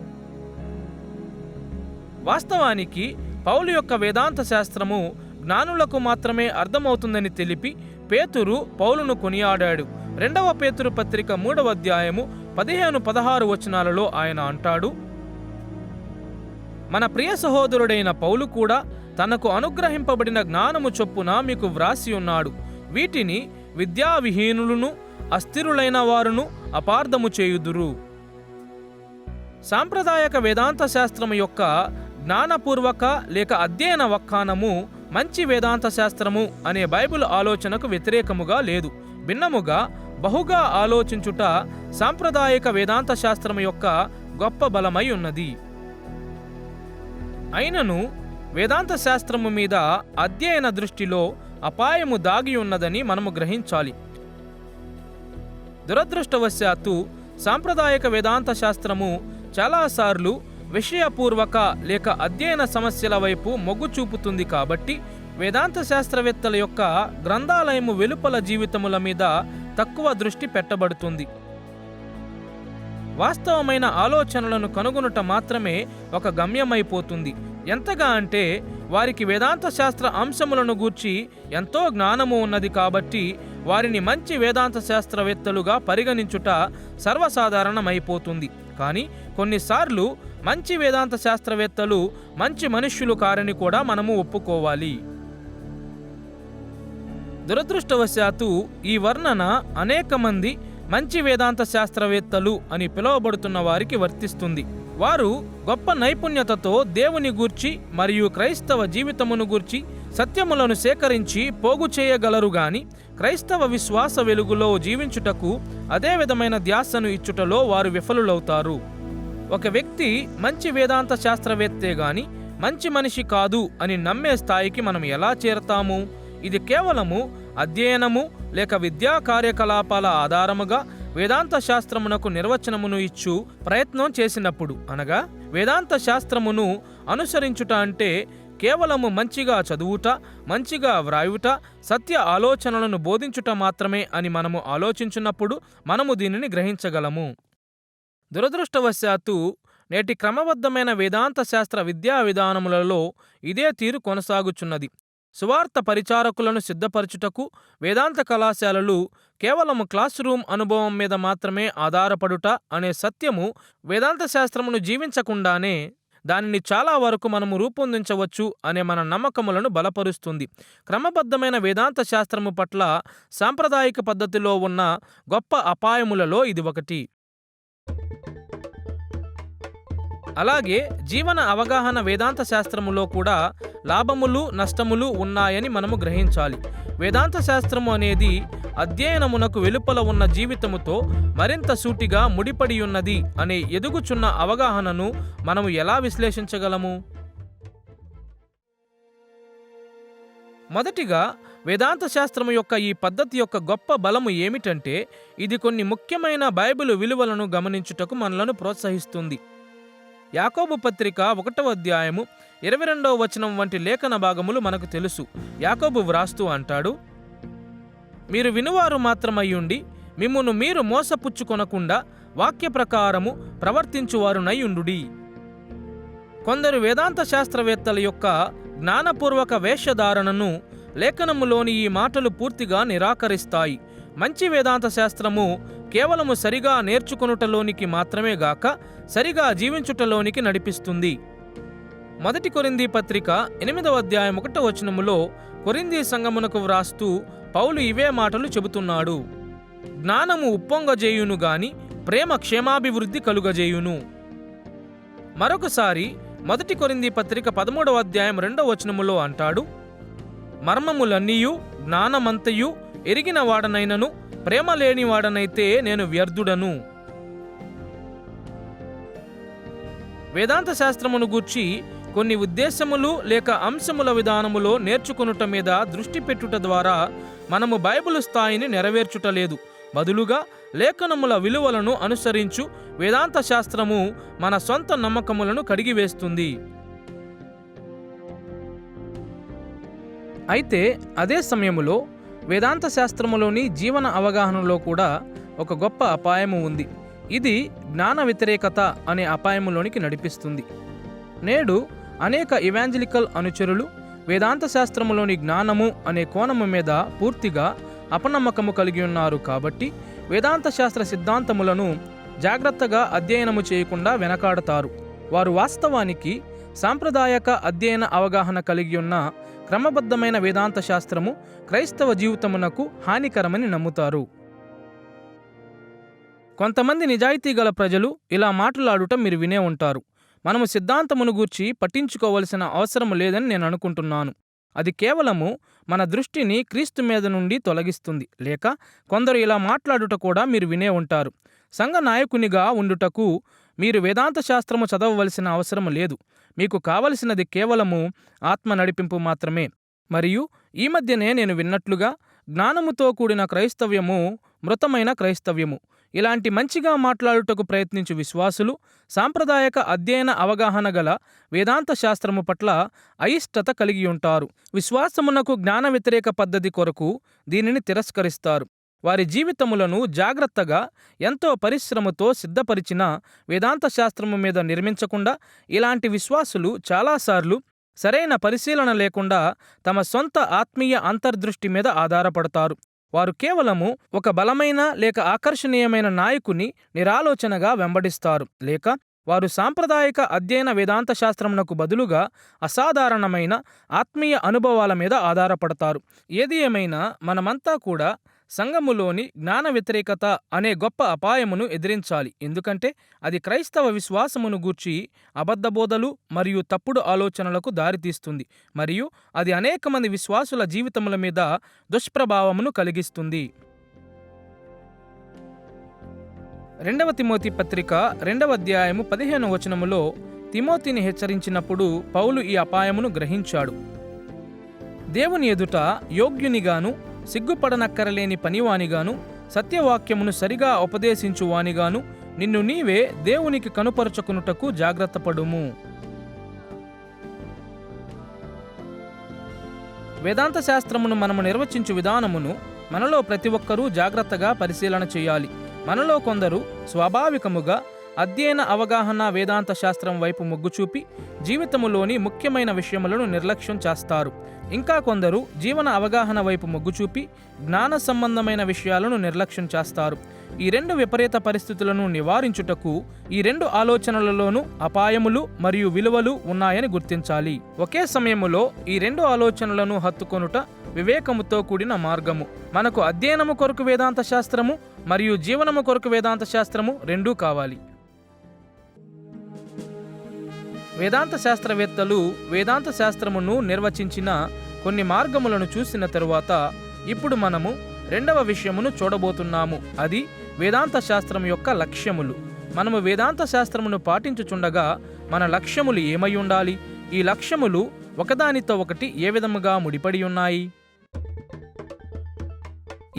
వాస్తవానికి పౌలు యొక్క వేదాంత శాస్త్రము జ్ఞానులకు మాత్రమే అర్థమవుతుందని తెలిపి పేతురు పౌలును కొనియాడాడు. 2వ పేతురు పత్రిక 3వ అధ్యాయము 15-16 వచనాలలో ఆయన అంటాడు, మన ప్రియ సహోదరుడైన పౌలు కూడా తనకు అనుగ్రహింపబడిన జ్ఞానము చొప్పున మీకు వ్రాసి ఉన్నాడు. వీటిని విద్యావిహీనులను అస్థిరులైన వారును అపార్థము చేయుదురు. సాంప్రదాయక వేదాంత శాస్త్రము యొక్క జ్ఞానపూర్వక లేక అధ్యయన వక్కానము మంచి వేదాంత శాస్త్రము అనే బైబిల్ ఆలోచనకు వ్యతిరేకముగా లేదు. భిన్నముగా బహుగా ఆలోచించుట సాంప్రదాయక వేదాంత శాస్త్రము యొక్క గొప్ప బలమై ఉన్నది. అయినను వేదాంత శాస్త్రము మీద అధ్యయన దృష్టిలో అపాయము దాగి ఉన్నదని మనము గ్రహించాలి. దురదృష్టవశాత్తు సాంప్రదాయక వేదాంత శాస్త్రము చాలాసార్లు విషయపూర్వక లేక అధ్యయన సమస్యల వైపు మొగ్గు చూపుతుంది. కాబట్టి వేదాంత శాస్త్రవేత్తల యొక్క గ్రంథాలయము వెలుపల జీవితముల మీద తక్కువ దృష్టి పెట్టబడుతుంది. వాస్తవమైన ఆలోచనలను కనుగొనుట మాత్రమే ఒక గమ్యమైపోతుంది. ఎంతగా అంటే వారికి వేదాంత శాస్త్ర అంశములను గూర్చి ఎంతో జ్ఞానము ఉన్నది కాబట్టి వారిని మంచి వేదాంత శాస్త్రవేత్తలుగా పరిగణించుట సర్వసాధారణమైపోతుంది. కానీ కొన్నిసార్లు మంచి వేదాంత శాస్త్రవేత్తలు మంచి మనుష్యులు కారని కూడా మనము ఒప్పుకోవాలి. దురదృష్టవశాత్తు ఈ వర్ణన అనేక మంది మంచి వేదాంత శాస్త్రవేత్తలు అని పిలువబడుతున్న వారికి వర్తిస్తుంది. వారు గొప్ప నైపుణ్యతతో దేవుని గూర్చి మరియు క్రైస్తవ జీవితమును గూర్చి సత్యములను సేకరించి పోగు చేయగలరు గాని క్రైస్తవ విశ్వాస వెలుగులో జీవించుటకు అదే విధమైన ధ్యాసను ఇచ్చుటలో వారు విఫలులవుతారు. ఒక వ్యక్తి మంచి వేదాంత శాస్త్రవేత్తే గాని మంచి మనిషి కాదు అని నమ్మే స్థాయికి మనం ఎలా చేరతాము? ఇది కేవలము అధ్యయనము లేక విద్యా కార్యకలాపాల ఆధారముగా వేదాంత శాస్త్రమునకు నిర్వచనమును ఇచ్చు ప్రయత్నం చేసినప్పుడు, అనగా వేదాంత శాస్త్రమును అనుసరించుట అంటే కేవలము మంచిగా చదువుట, మంచిగా వ్రాయుట, సత్య ఆలోచనలను బోధించుట మాత్రమే అని మనము ఆలోచించున్నప్పుడు మనము దీనిని గ్రహించగలము. దురదృష్టవశాత్తు నేటి క్రమబద్ధమైన వేదాంత శాస్త్ర విద్యా విధానములలో ఇదే తీరు కొనసాగుచున్నది. సువార్త పరిచారకులను సిద్ధపరచుటకు వేదాంత కళాశాలలు కేవలము క్లాస్ రూమ్ అనుభవం మీద మాత్రమే ఆధారపడుట అనే సత్యము వేదాంత శాస్త్రమును జీవించకుండానే దానిని చాలా వరకు మనము రూపొందించవచ్చు అనే మన నమ్మకములను బలపరుస్తుంది. క్రమబద్ధమైన వేదాంత శాస్త్రము పట్ల సాంప్రదాయిక పద్ధతిలో ఉన్న గొప్ప అపాయములలో ఇది ఒకటి. అలాగే జీవన అవగాహన వేదాంత శాస్త్రములో కూడా లాభములు నష్టములు ఉన్నాయని మనము గ్రహించాలి. వేదాంత శాస్త్రము అనేది అధ్యయనమునకు వెలుపల ఉన్న జీవితముతో మరింత సూటిగా ముడిపడి ఉన్నది అనే ఎదుగుచున్న అవగాహనను మనము ఎలా విశ్లేషించగలము? మొదటిగా, వేదాంత శాస్త్రము యొక్క ఈ పద్ధతి యొక్క గొప్ప బలము ఏమిటంటే ఇది కొన్ని ముఖ్యమైన బైబిలు విలువలను గమనించుటకు మనలను ప్రోత్సహిస్తుంది. యాకోబు పత్రిక 1వ అధ్యాయము 22వ వచనం వంటి లేఖన భాగములు మనకు తెలుసు. యాకోబు వ్రాస్తూ అంటాడు, మీరు వినువారు మాత్రమయ్యుండి మిమ్మును మీరు మోసపుచ్చుకొనకుండా వాక్య ప్రకారము ప్రవర్తించువారునయ్యుండుడి. కొందరు వేదాంత శాస్త్రవేత్తల యొక్క జ్ఞానపూర్వక వేషధారణను లేఖనములోని ఈ మాటలు పూర్తిగా నిరాకరిస్తాయి. మంచి వేదాంత శాస్త్రము కేవలము సరిగా నేర్చుకొనుటలోనికి మాత్రమే గాక సరిగా జీవించుటలోనికి నడిపిస్తుంది. 1 కొరింథీ పత్రిక 8వ అధ్యాయం 1వ వచనములో కొరింథీ సంఘమునకు వ్రాస్తూ పౌలు ఇవే మాటలు చెబుతున్నాడు. జ్ఞానము ఉప్పొంగజేయును గాని ప్రేమ క్షేమాభివృద్ధి కలుగజేయును. మరొకసారి 1 కొరింథీ పత్రిక 13వ అధ్యాయం 2వ వచనములో అంటాడు, మర్మములన్నీయు జ్ఞానమంతయు ఎరిగిన వాడనైనను ప్రేమ లేని వాడనైతే నేను వ్యర్థుడను. వేదాంత శాస్త్రమును గూర్చి కొన్ని ఉద్దేశములు లేక అంశముల విధానములో నేర్చుకొనుట మీద దృష్టి పెట్టుట ద్వారా మనము బైబిలు స్థాయిని నెరవేర్చుటలేదు. బదులుగా లేఖనముల విలువలను అనుసరించు వేదాంత శాస్త్రము మన సొంత నమ్మకములను కడిగివేస్తుంది. అయితే అదే సమయములో వేదాంత శాస్త్రములోని జీవన అవగాహనలో కూడా ఒక గొప్ప అపాయము ఉంది. ఇది జ్ఞాన వ్యతిరేకత అనే అపాయములోనికి నడిపిస్తుంది. నేడు అనేక ఇవాంజలికల్ అనుచరులు వేదాంత శాస్త్రములోని జ్ఞానము అనే కోణము మీద పూర్తిగా అపనమ్మకము కలిగి ఉన్నారు. కాబట్టి వేదాంత శాస్త్ర సిద్ధాంతములను జాగ్రత్తగా అధ్యయనము చేయకుండా వెనకాడతారు. వారు వాస్తవానికి సాంప్రదాయక అధ్యయన అవగాహన కలిగి ఉన్న క్రమబద్ధమైన వేదాంత శాస్త్రము క్రైస్తవ జీవితమునకు హానికరమని నమ్ముతారు. కొంతమంది నిజాయితీ గల ప్రజలు ఇలా మాట్లాడుట మీరు వినే ఉంటారు. మనము సిద్ధాంతమును గూర్చి పట్టించుకోవలసిన అవసరం లేదని నేను అనుకుంటున్నాను. అది కేవలము మన దృష్టిని క్రీస్తు మీద నుండి తొలగిస్తుంది. లేక కొందరు ఇలా మాట్లాడుట కూడా మీరు వినే ఉంటారు. సంఘ నాయకునిగా ఉండుటకు మీరు వేదాంత శాస్త్రము చదవవలసిన అవసరం లేదు. మీకు కావలసినది కేవలము ఆత్మ నడిపింపు మాత్రమే. మరియు ఈ మధ్యనే నేను విన్నట్లుగా జ్ఞానముతో కూడిన క్రైస్తవ్యము మృతమైన క్రైస్తవ్యము. ఇలాంటి మంచిగా మాట్లాడుటకు ప్రయత్నించు విశ్వాసులు సాంప్రదాయక అధ్యయన అవగాహన గల వేదాంత శాస్త్రము పట్ల అయిష్టత కలిగి ఉంటారు. విశ్వాసమునకు జ్ఞాన వ్యతిరేక పద్ధతి కొరకు దీనిని తిరస్కరిస్తారు. వారి జీవితములను జాగ్రత్తగా ఎంతో పరిశ్రమతో సిద్ధపరిచిన వేదాంత శాస్త్రము మీద నిర్మించకుండా ఇలాంటి విశ్వాసులు చాలాసార్లు సరైన పరిశీలన లేకుండా తమ సొంత ఆత్మీయ అంతర్దృష్టి మీద ఆధారపడతారు. వారు కేవలము ఒక బలమైన లేక ఆకర్షణీయమైన నాయకుని నిరాలోచనగా వెంబడిస్తారు. లేక వారు సాంప్రదాయక అధ్యయన వేదాంత శాస్త్రమునకు బదులుగా అసాధారణమైన ఆత్మీయ అనుభవాల మీద ఆధారపడతారు. ఏది ఏమైనా మనమంతా కూడా సంఘములోని జ్ఞాన వ్యతిరేకత అనే గొప్ప అపాయమును ఎదిరించాలి. ఎందుకంటే అది క్రైస్తవ విశ్వాసమును గూర్చి అబద్ధబోధలు మరియు తప్పుడు ఆలోచనలకు దారితీస్తుంది. మరియు అది అనేక మంది విశ్వాసుల జీవితముల మీద దుష్ప్రభావమును కలిగిస్తుంది. 2వ తిమోతి పత్రిక 2వ అధ్యాయము 15వ వచనములో తిమోతిని హెచ్చరించినప్పుడు పౌలు ఈ అపాయమును గ్రహించాడు. దేవుని ఎదుట యోగ్యునిగాను సిగ్గుపడనక్కరలేని పనివానిగాను సత్యవాక్యమును సరిగా ఉపదేశించువానిగాను నిన్ను నీవే దేవునికి కనుపరచుకొనుటకు జాగ్రత్తపడుము. వేదాంత శాస్త్రమును మనము నిర్వచించు విధానమును మనలో ప్రతి ఒక్కరూ జాగ్రత్తగా పరిశీలన చేయాలి. మనలో కొందరు స్వాభావికముగా అధ్యయన అవగాహన వేదాంత శాస్త్రం వైపు మొగ్గు చూపి జీవితములోని ముఖ్యమైన విషయములను నిర్లక్ష్యం చేస్తారు. ఇంకా కొందరు జీవన అవగాహన వైపు మొగ్గు చూపి జ్ఞాన సంబంధమైన విషయాలను నిర్లక్ష్యం చేస్తారు. ఈ రెండు విపరీత పరిస్థితులను నివారించుటకు ఈ రెండు ఆలోచనలలోనూ అపాయములు మరియు విలువలు ఉన్నాయని గుర్తించాలి. ఒకే సమయములో ఈ రెండు ఆలోచనలను హత్తుకొనుట వివేకముతో కూడిన మార్గము. మనకు అధ్యయనము కొరకు వేదాంత శాస్త్రము మరియు జీవనము కొరకు వేదాంత శాస్త్రము రెండూ కావాలి. వేదాంత శాస్త్రవేత్తలు వేదాంత శాస్త్రమును నిర్వచించిన కొన్ని మార్గములను చూసిన తరువాత ఇప్పుడు మనము రెండవ విషయమును చూడబోతున్నాము. అది వేదాంత శాస్త్రం యొక్క లక్ష్యములు. మనము వేదాంత శాస్త్రమును పాటించుచుండగా మన లక్ష్యములు ఏమై ఉండాలి? ఈ లక్ష్యములు ఒకదానితో ఒకటి ఏ విధముగా ముడిపడి ఉన్నాయి?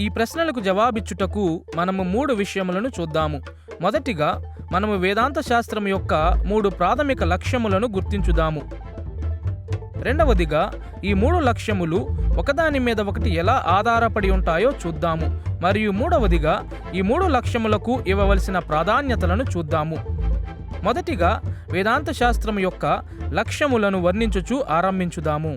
ఈ ప్రశ్నలకు జవాబిచ్చుటకు మనము 3 విషయములను చూద్దాము. మొదటిగా మనము వేదాంత శాస్త్రం యొక్క 3 ప్రాథమిక లక్ష్యములను గుర్తించుదాము. రెండవదిగా ఈ 3 లక్ష్యములు ఒకదాని మీద ఒకటి ఎలా ఆధారపడి ఉంటాయో చూద్దాము. మరియు మూడవదిగా ఈ 3 లక్ష్యములకు ఇవ్వవలసిన ప్రాధాన్యతలను చూద్దాము. మొదటిగా వేదాంత శాస్త్రం యొక్క లక్ష్యములను వర్ణించుచు ఆరంభించుదాము.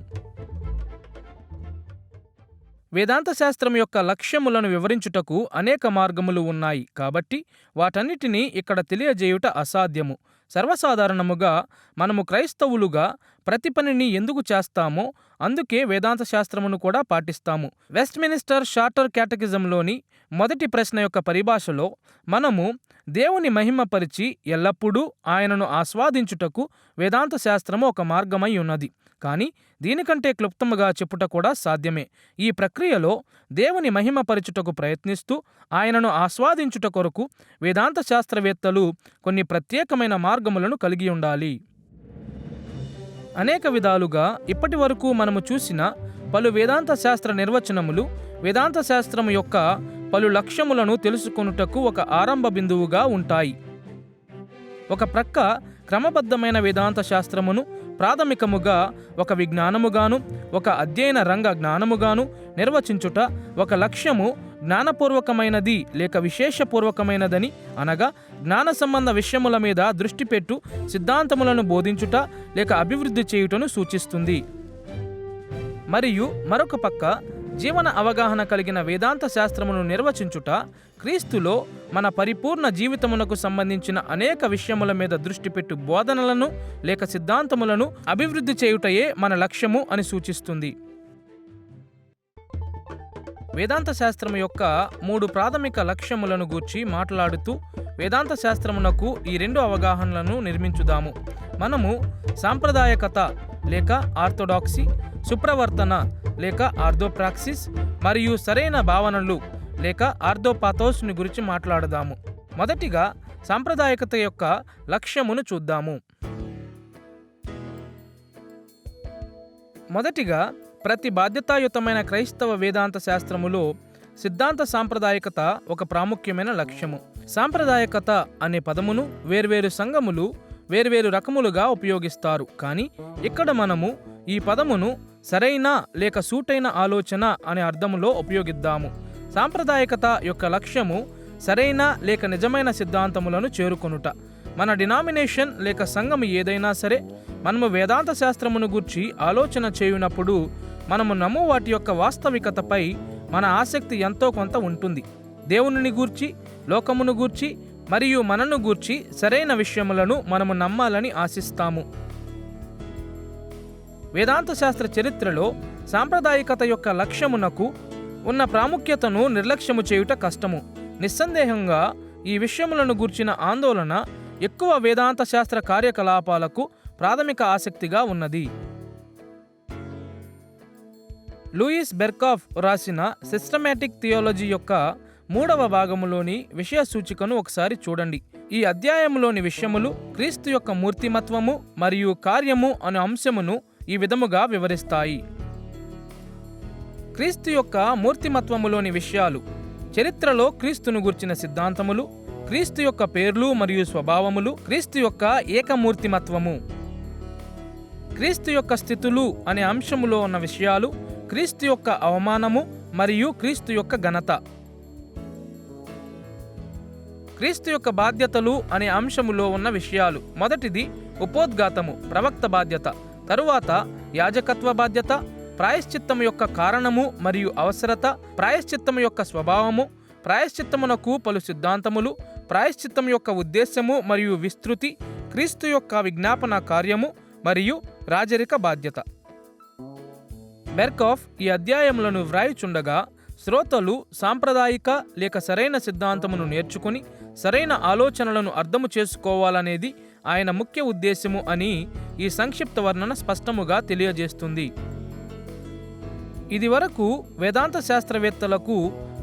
వేదాంత శాస్త్రం యొక్క లక్ష్యములను వివరించుటకు అనేక మార్గములు ఉన్నాయి కాబట్టి వాటన్నిటినీ ఇక్కడ తెలియజేయుట అసాధ్యము. సర్వసాధారణముగా మనము క్రైస్తవులుగా ప్రతి పనిని ఎందుకు చేస్తామో అందుకే వేదాంత శాస్త్రమును కూడా పాటిస్తాము. వెస్ట్మినిస్టర్ షార్టర్ క్యాటకిజంలోని మొదటి ప్రశ్న యొక్క పరిభాషలో మనము దేవుని మహిమపరిచి ఎల్లప్పుడూ ఆయనను ఆస్వాదించుటకు వేదాంత శాస్త్రము ఒక మార్గమై ఉన్నది. కానీ దీనికంటే క్లుప్తముగా చెప్పుట కూడా సాధ్యమే. ఈ ప్రక్రియలో దేవుని మహిమపరచుటకు ప్రయత్నిస్తూ ఆయనను ఆస్వాదించుట కొరకు వేదాంత శాస్త్రవేత్తలు కొన్ని ప్రత్యేకమైన మార్గములను కలిగి ఉండాలి. అనేక విధాలుగా ఇప్పటి వరకు మనము చూసిన పలు వేదాంత శాస్త్ర నిర్వచనములు వేదాంత శాస్త్రము యొక్క పలు లక్ష్యములను తెలుసుకొనుటకు ఒక ఆరంభ బిందువుగా ఉంటాయి. ఒక ప్రక్క క్రమబద్ధమైన వేదాంత శాస్త్రమును ప్రాథమికముగా ఒక విజ్ఞానముగాను ఒక అధ్యయన రంగ జ్ఞానముగాను నిర్వచించుట, ఒక లక్ష్యము జ్ఞానపూర్వకమైనది లేక విశేషపూర్వకమైనదని అనగా జ్ఞాన సంబంధ విషయముల మీద దృష్టి పెట్టు సిద్ధాంతములను బోధించుట లేక అభివృద్ధి చేయుటను సూచిస్తుంది. మరియు మరొక పక్క జీవన అవగాహన కలిగిన వేదాంత శాస్త్రమును నిర్వచించుట క్రీస్తులో మన పరిపూర్ణ జీవితమునకు సంబంధించిన అనేక విషయముల మీద దృష్టి పెట్టు బోధనలను లేక సిద్ధాంతములను అభివృద్ధి చేయుటయే మన లక్ష్యము అని సూచిస్తుంది. వేదాంత శాస్త్రము యొక్క 3 ప్రాథమిక లక్ష్యములను గూర్చి మాట్లాడుతూ వేదాంత శాస్త్రమునకు ఈ 2 అవగాహనలను నిర్మించుదాము. మనము సాంప్రదాయకత లేక ఆర్థోడాక్సీ, సుప్రవర్తన లేక ఆర్థోప్రాక్సిస్ మరియు సరైన భావనలు లేక ఆర్థోపాథోస్ని గురించి మాట్లాడదాము. మొదటిగా సాంప్రదాయకత యొక్క లక్ష్యమును చూద్దాము. మొదటిగా ప్రతి బాధ్యతాయుతమైన క్రైస్తవ వేదాంత శాస్త్రములో సిద్ధాంత సాంప్రదాయకత ఒక ప్రాముఖ్యమైన లక్ష్యము. సాంప్రదాయకత అనే పదమును వేర్వేరు సంఘములు వేర్వేరు రకములుగా ఉపయోగిస్తారు. కానీ ఇక్కడ మనము ఈ పదమును సరైన లేక సూటైన ఆలోచన అనే అర్థములో ఉపయోగిద్దాము. సాంప్రదాయకత యొక్క లక్ష్యము సరైన లేక నిజమైన సిద్ధాంతములను చేరుకొనుట. మన డినామినేషన్ లేక సంఘము ఏదైనా సరే మనము వేదాంత శాస్త్రమును గూర్చి ఆలోచన చేయునప్పుడు మనము నమ్ము వాటి యొక్క వాస్తవికతపై మన ఆసక్తి ఎంతో కొంత ఉంటుంది. దేవునిని గూర్చి, లోకమును గూర్చి మరియు మనను గూర్చి సరైన విషయములను మనము నమ్మాలని ఆశిస్తాము. వేదాంత శాస్త్ర చరిత్రలో సాంప్రదాయకత యొక్క లక్ష్యమునకు ఉన్న ప్రాముఖ్యతను నిర్లక్ష్యము చేయుట కష్టము. నిస్సందేహంగా ఈ విషయములను గూర్చిన ఆందోళన ఎక్కువ వేదాంత శాస్త్ర కార్యకలాపాలకు ప్రాథమిక ఆసక్తిగా ఉన్నది. లూయిస్ బెర్కాఫ్ రాసిన సిస్టమాటిక్ థియాలజీ యొక్క 3వ భాగములోని విషయ సూచికను ఒకసారి చూడండి. ఈ అధ్యాయంలోని విషయములు క్రీస్తు యొక్క మూర్తిమత్వము మరియు కార్యము అనే అంశమును ఈ విధముగా వివరిస్తాయి. క్రీస్తు యొక్క మూర్తిమత్వములోని విషయాలు, చరిత్రలో క్రీస్తును గూర్చిన సిద్ధాంతములు, క్రీస్తు యొక్క పేర్లు మరియు స్వభావములు, క్రీస్తు యొక్క ఏకమూర్తిమత్వము, క్రీస్తు యొక్క స్థితులు అనే అంశములో ఉన్న విషయాలు, క్రీస్తు యొక్క అవమానము మరియు క్రీస్తు యొక్క ఘనత, క్రీస్తు యొక్క బాధ్యతలు అనే అంశములో ఉన్న విషయాలు. మొదటిది ఉపోద్ఘాతము, ప్రవక్త బాధ్యత. తరువాత యాజకత్వ బాధ్యత, ప్రాయశ్చిత్తము యొక్క కారణము మరియు అవసరత, ప్రాయశ్చిత్తము యొక్క స్వభావము, ప్రాయశ్చిత్తమునకు పలు సిద్ధాంతములు, ప్రాయశ్చిత్తము యొక్క ఉద్దేశము మరియు విస్తృతి, క్రీస్తు యొక్క విజ్ఞాపన కార్యము మరియు రాజరిక బాధ్యత. బెర్కాఫ్ ఈ అధ్యాయములను వ్రాయుచుండగా శ్రోతలు సాంప్రదాయిక లేక సరైన సిద్ధాంతమును నేర్చుకుని సరైన ఆలోచనలను అర్థము చేసుకోవాలనేది ఆయన ముఖ్య ఉద్దేశము అని ఈ సంక్షిప్త వర్ణన స్పష్టముగా తెలియజేస్తుంది. ఇదివరకు వేదాంత శాస్త్రవేత్తలకు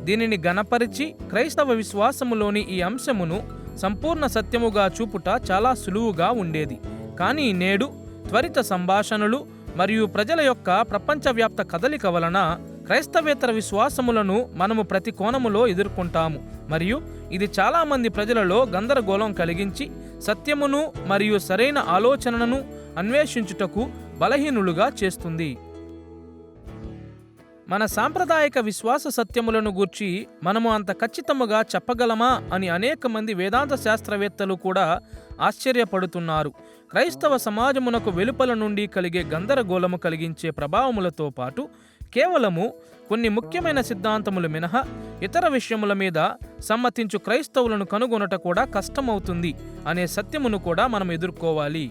దీనిని గణపరిచి క్రైస్తవ విశ్వాసములోని ఈ అంశమును సంపూర్ణ సత్యముగా చూపుట చాలా సులువుగా ఉండేది. కానీ నేడు త్వరిత సంభాషణలు మరియు ప్రజల యొక్క ప్రపంచవ్యాప్త కదలిక వలన క్రైస్తవేతర విశ్వాసములను మనము ప్రతి కోణములో ఎదుర్కొంటాము మరియు ఇది చాలామంది ప్రజలలో గందరగోళం కలిగించి సత్యమును మరియు సరైన ఆలోచనను అన్వేషించుటకు బలహీనులుగా చేస్తుంది. మన సాంప్రదాయిక విశ్వాస సత్యములను గూర్చి మనము అంత ఖచ్చితముగా చెప్పగలమా అని అనేక మంది వేదాంత శాస్త్రవేత్తలు కూడా ఆశ్చర్యపడుతున్నారు. క్రైస్తవ సమాజమునకు వెలుపల నుండి కలిగే గందరగోళము కలిగించే ప్రభావములతో పాటు కేవలము కొన్ని ముఖ్యమైన సిద్ధాంతములు మినహా ఇతర విషయముల మీద సమ్మతించు క్రైస్తవులను కనుగొనట కూడా కష్టమవుతుంది అనే సత్యమును కూడా మనం ఎదుర్కోవాలి.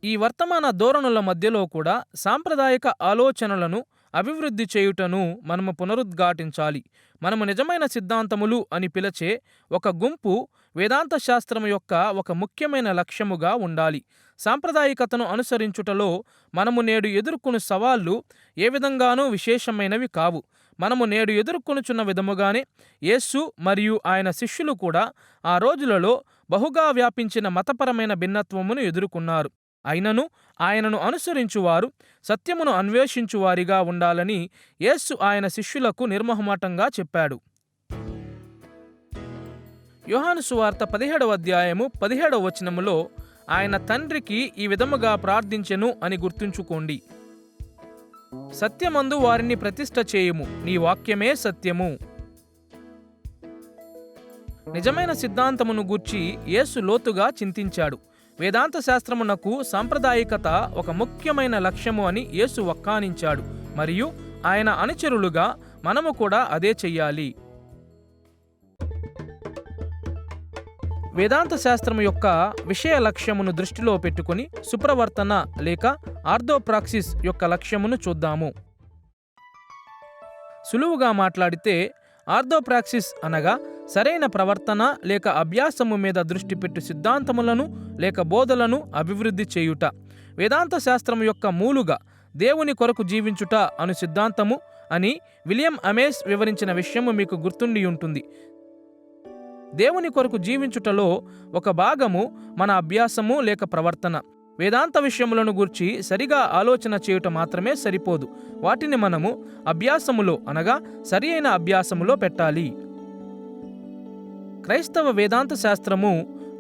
ఈ వర్తమాన ధోరణుల మధ్యలో కూడా సాంప్రదాయిక ఆలోచనలను అభివృద్ధి చేయుటను మనము పునరుద్ఘాటించాలి. మనము నిజమైన సిద్ధాంతములు అని పిలిచే ఒక గుంపు వేదాంత శాస్త్రం యొక్క ఒక ముఖ్యమైన లక్ష్యముగా ఉండాలి. సాంప్రదాయికతను అనుసరించుటలో మనము నేడు ఎదుర్కొను సవాళ్లు ఏ విధంగానూ విశేషమైనవి కావు. మనము నేడు ఎదుర్కొనుచున్న విధముగానే యేసు మరియు ఆయన శిష్యులు కూడా ఆ రోజులలో బహుగా వ్యాపించిన మతపరమైన భిన్నత్వమును ఎదుర్కొన్నారు. అయినను ఆయనను అనుసరించువారు సత్యమును అన్వేషించువారిగా ఉండాలని యేసు ఆయన శిష్యులకు నిర్మోహమాటంగా చెప్పాడు. యోహాను సువార్త 17వ అధ్యాయము 17వ వచనములో ఆయన తండ్రికి ఈ విధముగా ప్రార్థించెను అని గుర్తుంచుకోండి. సత్యమందు వారిని ప్రతిష్ఠ చేయుము, నీ వాక్యమే సత్యము. నిజమైన సిద్ధాంతమును గూర్చి యేసు లోతుగా చింతించాడు. వేదాంత శాస్త్రమునకు సాంప్రదాయికత ఒక ముఖ్యమైన లక్ష్యము అని యేసు వక్కానించాడు మరియు ఆయన అనుచరులుగా మనము కూడా అదే చెయ్యాలి. వేదాంత శాస్త్రము యొక్క విషయ లక్ష్యమును దృష్టిలో పెట్టుకుని సుప్రవర్తన లేక ఆర్థోప్రాక్సిస్ యొక్క లక్ష్యమును చూద్దాము. సులువుగా మాట్లాడితే ఆర్థోప్రాక్సిస్ అనగా సరైన ప్రవర్తన లేక అభ్యాసము మీద దృష్టి పెట్టు సిద్ధాంతములను లేక బోధలను అభివృద్ధి చేయుట. వేదాంత శాస్త్రము యొక్క మూలుగా దేవుని కొరకు జీవించుట అను సిద్ధాంతము అని విలియం అమేస్ వివరించిన విషయము మీకు గుర్తుండి ఉంటుంది. దేవుని కొరకు జీవించుటలో ఒక భాగము మన అభ్యాసము లేక ప్రవర్తన. వేదాంత విషయములను గూర్చి సరిగా ఆలోచన చేయుట మాత్రమే సరిపోదు. వాటిని మనము అభ్యాసములో అనగా సరి అయిన అభ్యాసములో పెట్టాలి. క్రైస్తవ వేదాంత శాస్త్రము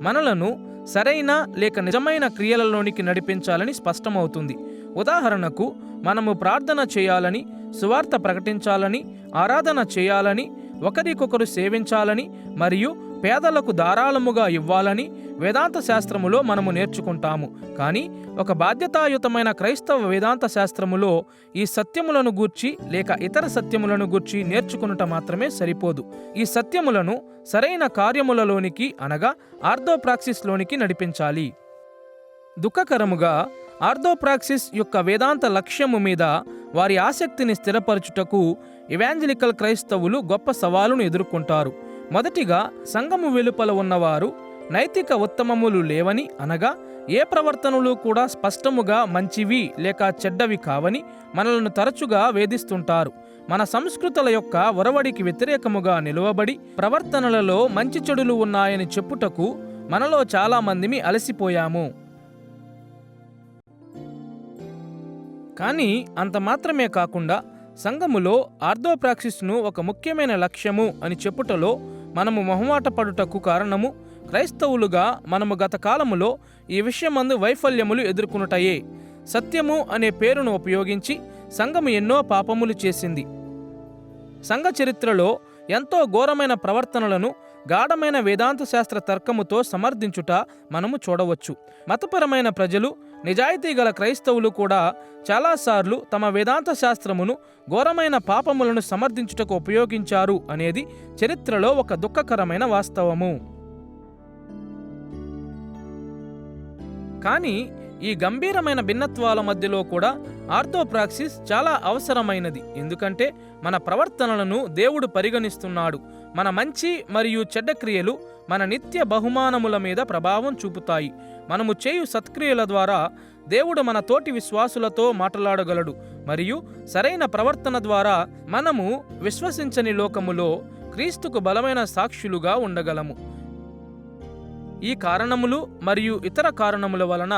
మనలను సరైన లేక నిజమైన క్రియలలోనికి నడిపించాలని స్పష్టమవుతుంది. ఉదాహరణకు మనము ప్రార్థన చేయాలని, సువార్త ప్రకటించాలని, ఆరాధన చేయాలని, ఒకరికొకరు సేవించాలని మరియు పేదలకు ధారాళముగా ఇవ్వాలని వేదాంత శాస్త్రములో మనము నేర్చుకుంటాము. కానీ ఒక బాధ్యతాయుతమైన క్రైస్తవ వేదాంత శాస్త్రములో ఈ సత్యములను గూర్చి లేక ఇతర సత్యములను గూర్చి నేర్చుకునుట మాత్రమే సరిపోదు. ఈ సత్యములను సరైన కార్యములలోనికి అనగా ఆర్థోప్రాక్సిస్లోనికి నడిపించాలి. దుఃఖకరముగా ఆర్థోప్రాక్సిస్ యొక్క వేదాంత లక్ష్యము మీద వారి ఆసక్తిని స్థిరపరచుటకు ఎవాంజలికల్ క్రైస్తవులు గొప్ప సవాలును ఎదుర్కొంటారు. మొదటిగా సంఘము వెలుపల ఉన్నవారు నైతిక ఉత్తమములు లేవని అనగా ఏ ప్రవర్తనలు కూడా స్పష్టముగా మంచివి లేక చెడ్డవి కావని మనలను తరచుగా వేధిస్తుంటారు. మన సంస్కృతుల యొక్క ఒరవడికి వ్యతిరేకముగా నిలువబడి ప్రవర్తనలలో మంచి చెడులు ఉన్నాయని చెప్పుటకు మనలో చాలా మందిమి అలసిపోయాము. కానీ అంత మాత్రమే కాకుండా సంఘములో ఆర్థోప్రాక్సిస్ను ఒక ముఖ్యమైన లక్ష్యము అని చెప్పుటలో మనము మొహమాట పడుటకు కారణము క్రైస్తవులుగా మనము గత కాలములో ఈ విషయమందు వైఫల్యములు ఎదుర్కొనుటయే. సత్యము అనే పేరును ఉపయోగించి సంఘము ఎన్నో పాపములు చేసింది. సంఘ చరిత్రలో ఎంతో ఘోరమైన ప్రవర్తనలను గాఢమైన వేదాంత శాస్త్ర తర్కముతో సమర్థించుట మనము చూడవచ్చు. మతపరమైన ప్రజలు, నిజాయితీ గల క్రైస్తవులు కూడా చాలాసార్లు తమ వేదాంత శాస్త్రమును ఘోరమైన పాపములను సమర్థించుటకు ఉపయోగించారు అనేది చరిత్రలో ఒక దుఃఖకరమైన వాస్తవము. కానీ ఈ గంభీరమైన భిన్నత్వాల మధ్యలో కూడా ఆర్థోప్రాక్సిస్ చాలా అవసరమైనది. ఎందుకంటే మన ప్రవర్తనలను దేవుడు పరిగణిస్తున్నాడు. మన మంచి మరియు చెడ్డ క్రియలు మన నిత్య బహుమానముల మీద ప్రభావం చూపుతాయి. మనము చేయు సత్క్రియల ద్వారా దేవుడు మన తోటి విశ్వాసులతో మాట్లాడగలడు మరియు సరైన ప్రవర్తన ద్వారా మనము విశ్వసించని లోకములో క్రీస్తుకు బలమైన సాక్షులుగా ఉండగలము. ఈ కారణములు మరియు ఇతర కారణముల వలన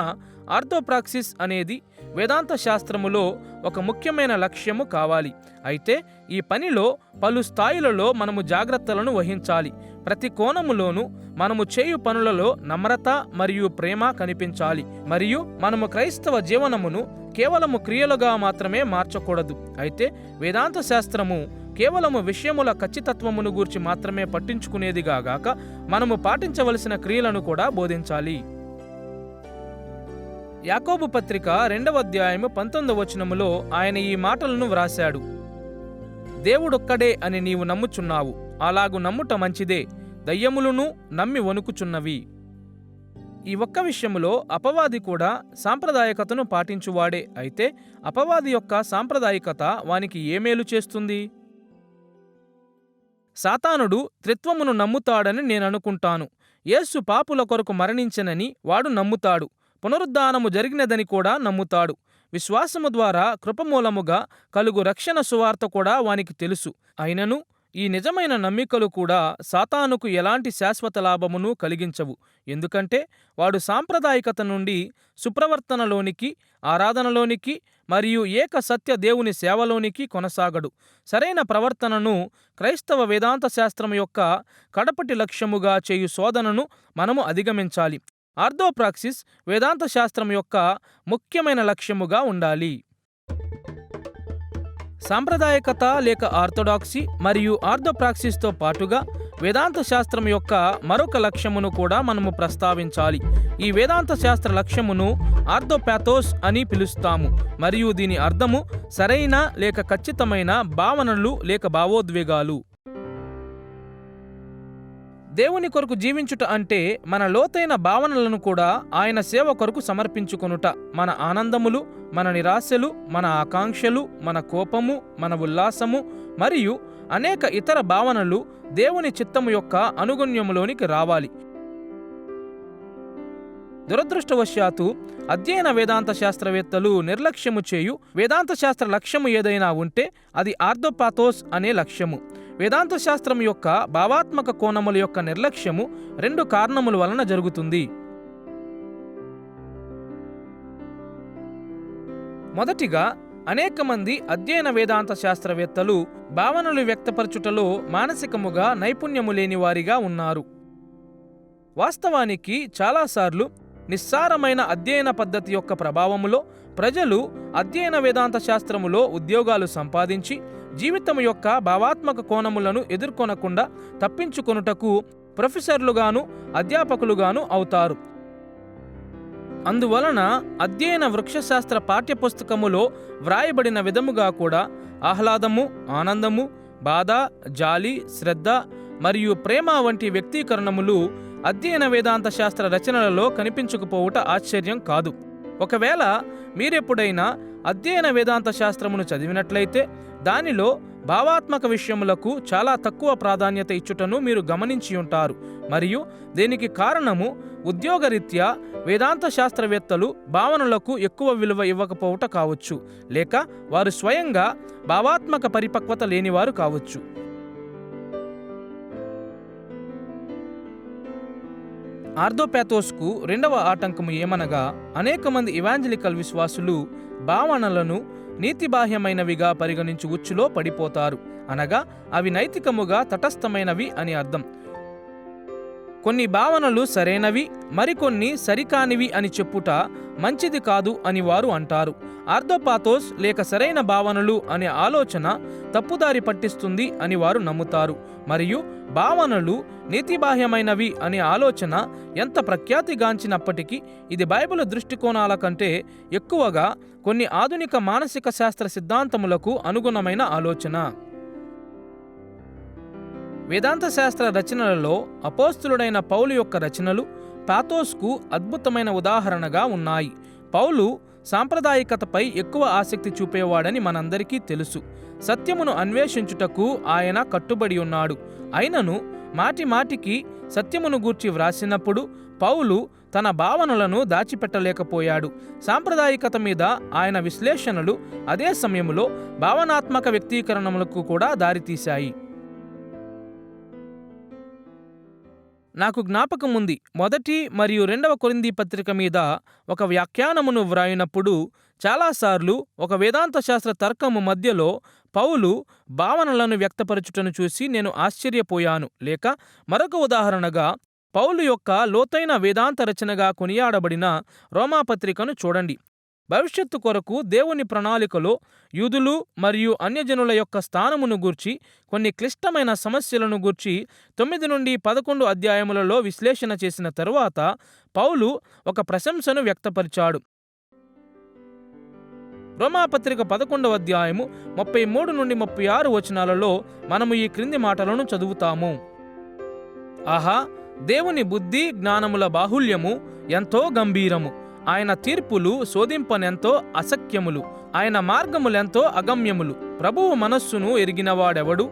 ఆర్థోప్రాక్సిస్ అనేది వేదాంత శాస్త్రములో ఒక ముఖ్యమైన లక్ష్యము కావాలి. అయితే ఈ పనిలో పలు స్థాయిలలో మనము జాగ్రత్తలను వహించాలి. ప్రతి కోణములోనూ మనము చేయు పనులలో నమ్రత మరియు ప్రేమ కనిపించాలి. మరియు మనము క్రైస్తవ జీవనమును కేవలము క్రియలుగా మాత్రమే మార్చకూడదు. అయితే వేదాంత శాస్త్రము కేవలము విషయముల ఖచ్చితత్వమును గూర్చి మాత్రమే పట్టించుకునేదిగా గాక మనము పాటించవలసిన క్రియలను కూడా బోధించాలి. యాకోబు పత్రిక 2వ అధ్యాయము 19వ వచనములో ఆయన ఈ మాటలను వ్రాశాడు. దేవుడొక్కడే అని నీవు నమ్ముచున్నావు, అలాగు నమ్ముట మంచిదే. దయ్యములను నమ్మి వణుకుచున్నవి. ఈ ఒక్క విషయములో అపవాది కూడా సాంప్రదాయకతను పాటించువాడే. అయితే అపవాది యొక్క సాంప్రదాయికత వానికి ఏ మేలు చేస్తుంది? సాతానుడు త్రిత్వమును నమ్ముతాడని నేననుకుంటాను. యేసు పాపుల కొరకు మరణించెనని వాడు నమ్ముతాడు. పునరుద్ధానము జరిగినదని కూడా నమ్ముతాడు. విశ్వాసము ద్వారా కృపమూలముగా కలుగు రక్షణ సువార్త కూడా వానికి తెలుసు. అయినను ఈ నిజమైన నమ్మికలు కూడా సాతానుకు ఎలాంటి శాశ్వత లాభమును కలిగించవు. ఎందుకంటే వాడు సాంప్రదాయికత నుండి సుప్రవర్తనలోనికి, ఆరాధనలోనికి మరియు ఏక సత్య దేవుని సేవలోనికి కొనసాగడు. సరైన ప్రవర్తనను క్రైస్తవ వేదాంత శాస్త్రం యొక్క కడపటి లక్ష్యముగా చేయు శోధనను మనము అధిగమించాలి. ఆర్థోప్రాక్సిస్ వేదాంత శాస్త్రం యొక్క ముఖ్యమైన లక్ష్యముగా ఉండాలి. సాంప్రదాయకత లేక ఆర్థోడాక్సీ మరియు ఆర్థోప్రాక్సిస్తో పాటుగా వేదాంత శాస్త్రం యొక్క మరొక లక్ష్యమును కూడా మనము ప్రస్తావించాలి. ఈ వేదాంత శాస్త్ర లక్ష్యమును ఆర్థోపాథోస్ అని పిలుస్తాము మరియు దీని అర్థము సరైన లేక ఖచ్చితమైన భావనలు లేక భావోద్వేగాలు. దేవుని కొరకు జీవించుట అంటే మన లోతైన భావనలను కూడా ఆయన సేవ కొరకు సమర్పించుకొనుట. మన ఆనందములు, మన నిరాశలు, మన ఆకాంక్షలు, మన కోపము, మన ఉల్లాసము మరియు అనేక ఇతర భావనలు దేవుని చిత్తము యొక్క అనుగుణ్యములోనికి రావాలి. దురదృష్టవశాత్తు అధ్యయన వేదాంత శాస్త్రవేత్తలు నిర్లక్ష్యము చేయు వేదాంత శాస్త్ర లక్ష్యము ఏదైనా ఉంటే అది ఆర్థోపాథోస్ అనే లక్ష్యము. వేదాంత శాస్త్రం యొక్క భావాత్మక కోణముల యొక్క నిర్లక్ష్యము 2 కారణముల వలన జరుగుతుంది. మొదటిగా, అనేక మంది అధ్యయన వేదాంత శాస్త్రవేత్తలు భావనలు వ్యక్తపరచుటలో మానసికముగా నైపుణ్యము లేని వారిగా ఉన్నారు. వాస్తవానికి చాలాసార్లు నిస్సారమైన అధ్యయన పద్ధతి యొక్క ప్రభావములో ప్రజలు అధ్యయన వేదాంత శాస్త్రములో ఉద్యోగాలు సంపాదించి జీవితము యొక్క భావాత్మక కోణములను ఎదుర్కొనకుండా తప్పించుకొనుటకు ప్రొఫెసర్లుగాను అధ్యాపకులుగాను అవుతారు. అందువలన అధ్యయన వృక్షశాస్త్ర పాఠ్యపుస్తకములో వ్రాయబడిన విధముగా కూడా ఆహ్లాదము, ఆనందము, బాధ, జాలి, శ్రద్ధ మరియు ప్రేమ వంటి వ్యక్తీకరణములు అధ్యయన వేదాంత శాస్త్ర రచనలలో కనిపించకపోవుట ఆశ్చర్యం కాదు. ఒకవేళ మీరెప్పుడైనా అధ్యయన వేదాంత శాస్త్రమును చదివినట్లయితే దానిలో భావాత్మక విషయములకు చాలా తక్కువ ప్రాధాన్యత ఇచ్చుటను మీరు గమనించి ఉంటారు. మరియు దీనికి కారణము ఉద్యోగరీత్యా వేదాంత శాస్త్రవేత్తలు భావనలకు ఎక్కువ విలువ ఇవ్వకపోవుట కావచ్చు, లేక వారు స్వయంగా భావాత్మక పరిపక్వత లేనివారు కావచ్చు. ఆర్థోపాథోస్కు 2వ ఆటంకము ఏమనగా, అనేక మంది ఇవాంజలికల్ విశ్వాసులు భావనలను నీతిబాహ్యమైనవిగా పరిగణించు ఉచ్చులో పడిపోతారు. అనగా అవి నైతికముగా తటస్థమైనవి అని అర్థం. కొన్ని భావనలు సరైనవి, మరికొన్ని సరికానివి అని చెప్పుట మంచిది కాదు అని వారు అంటారు. ఆర్థోపాథోస్ లేక సరైన భావనలు అనే ఆలోచన తప్పుదారి పట్టిస్తుంది అని వారు నమ్ముతారు. మరియు భావనలు నీతిబాహ్యమైనవి అనే ఆలోచన ఎంత ప్రఖ్యాతిగాంచినప్పటికీ ఇది బైబిల్ దృష్టికోణాల కంటే ఎక్కువగా కొన్ని ఆధునిక మానసిక శాస్త్ర సిద్ధాంతములకు అనుగుణమైన ఆలోచన. వేదాంత శాస్త్ర రచనలలో అపోస్తులుడైన పౌలు యొక్క రచనలు పాథోస్కు అద్భుతమైన ఉదాహరణగా ఉన్నాయి. పౌలు సాంప్రదాయికతపై ఎక్కువ ఆసక్తి చూపేవాడని మనందరికీ తెలుసు. సత్యమును అన్వేషించుటకు ఆయన కట్టుబడి ఉన్నాడు. అయినను మాటిమాటికి సత్యమును గూర్చి వ్రాసినప్పుడు పౌలు తన భావనలను దాచిపెట్టలేకపోయాడు. సాంప్రదాయికత మీద ఆయన విశ్లేషణలు అదే సమయంలో భావనాత్మక వ్యక్తీకరణలకు కూడా దారితీశాయి. నాకు జ్ఞాపకముంది, 1 మరియు 2 కొరింథీ పత్రిక మీద ఒక వ్యాఖ్యానమును వ్రాయినప్పుడు చాలాసార్లు ఒక వేదాంత శాస్త్ర తర్కము మధ్యలో పౌలు భావనలను వ్యక్తపరచుటను చూసి నేను ఆశ్చర్యపోయాను. లేక మరొక ఉదాహరణగా పౌలు యొక్క లోతైన వేదాంత రచనగా కొనియాడబడిన రోమాపత్రికను చూడండి. భవిష్యత్తు కొరకు దేవుని ప్రణాళికలో యూదులు మరియు అన్యజనుల యొక్క స్థానమును గూర్చి కొన్ని క్లిష్టమైన సమస్యలను గూర్చి 9 నుండి 11 అధ్యాయములలో విశ్లేషణ చేసిన తరువాత పౌలు ఒక ప్రశంసను వ్యక్తపరిచాడు. రోమాపత్రిక 11వ అధ్యాయము 33 నుండి 36 వచనాలలో మనము ఈ క్రింది మాటలను చదువుతాము. ఆహా, దేవుని బుద్ధి జ్ఞానముల బాహుల్యము ఎంతో గంభీరము. ఆయన తీర్పులు శోధింపనెంతో అసఖ్యములు. ఆయన మార్గములెంతో అగమ్యములు. ప్రభువు మనస్సును ఎరిగినవాడెవడు?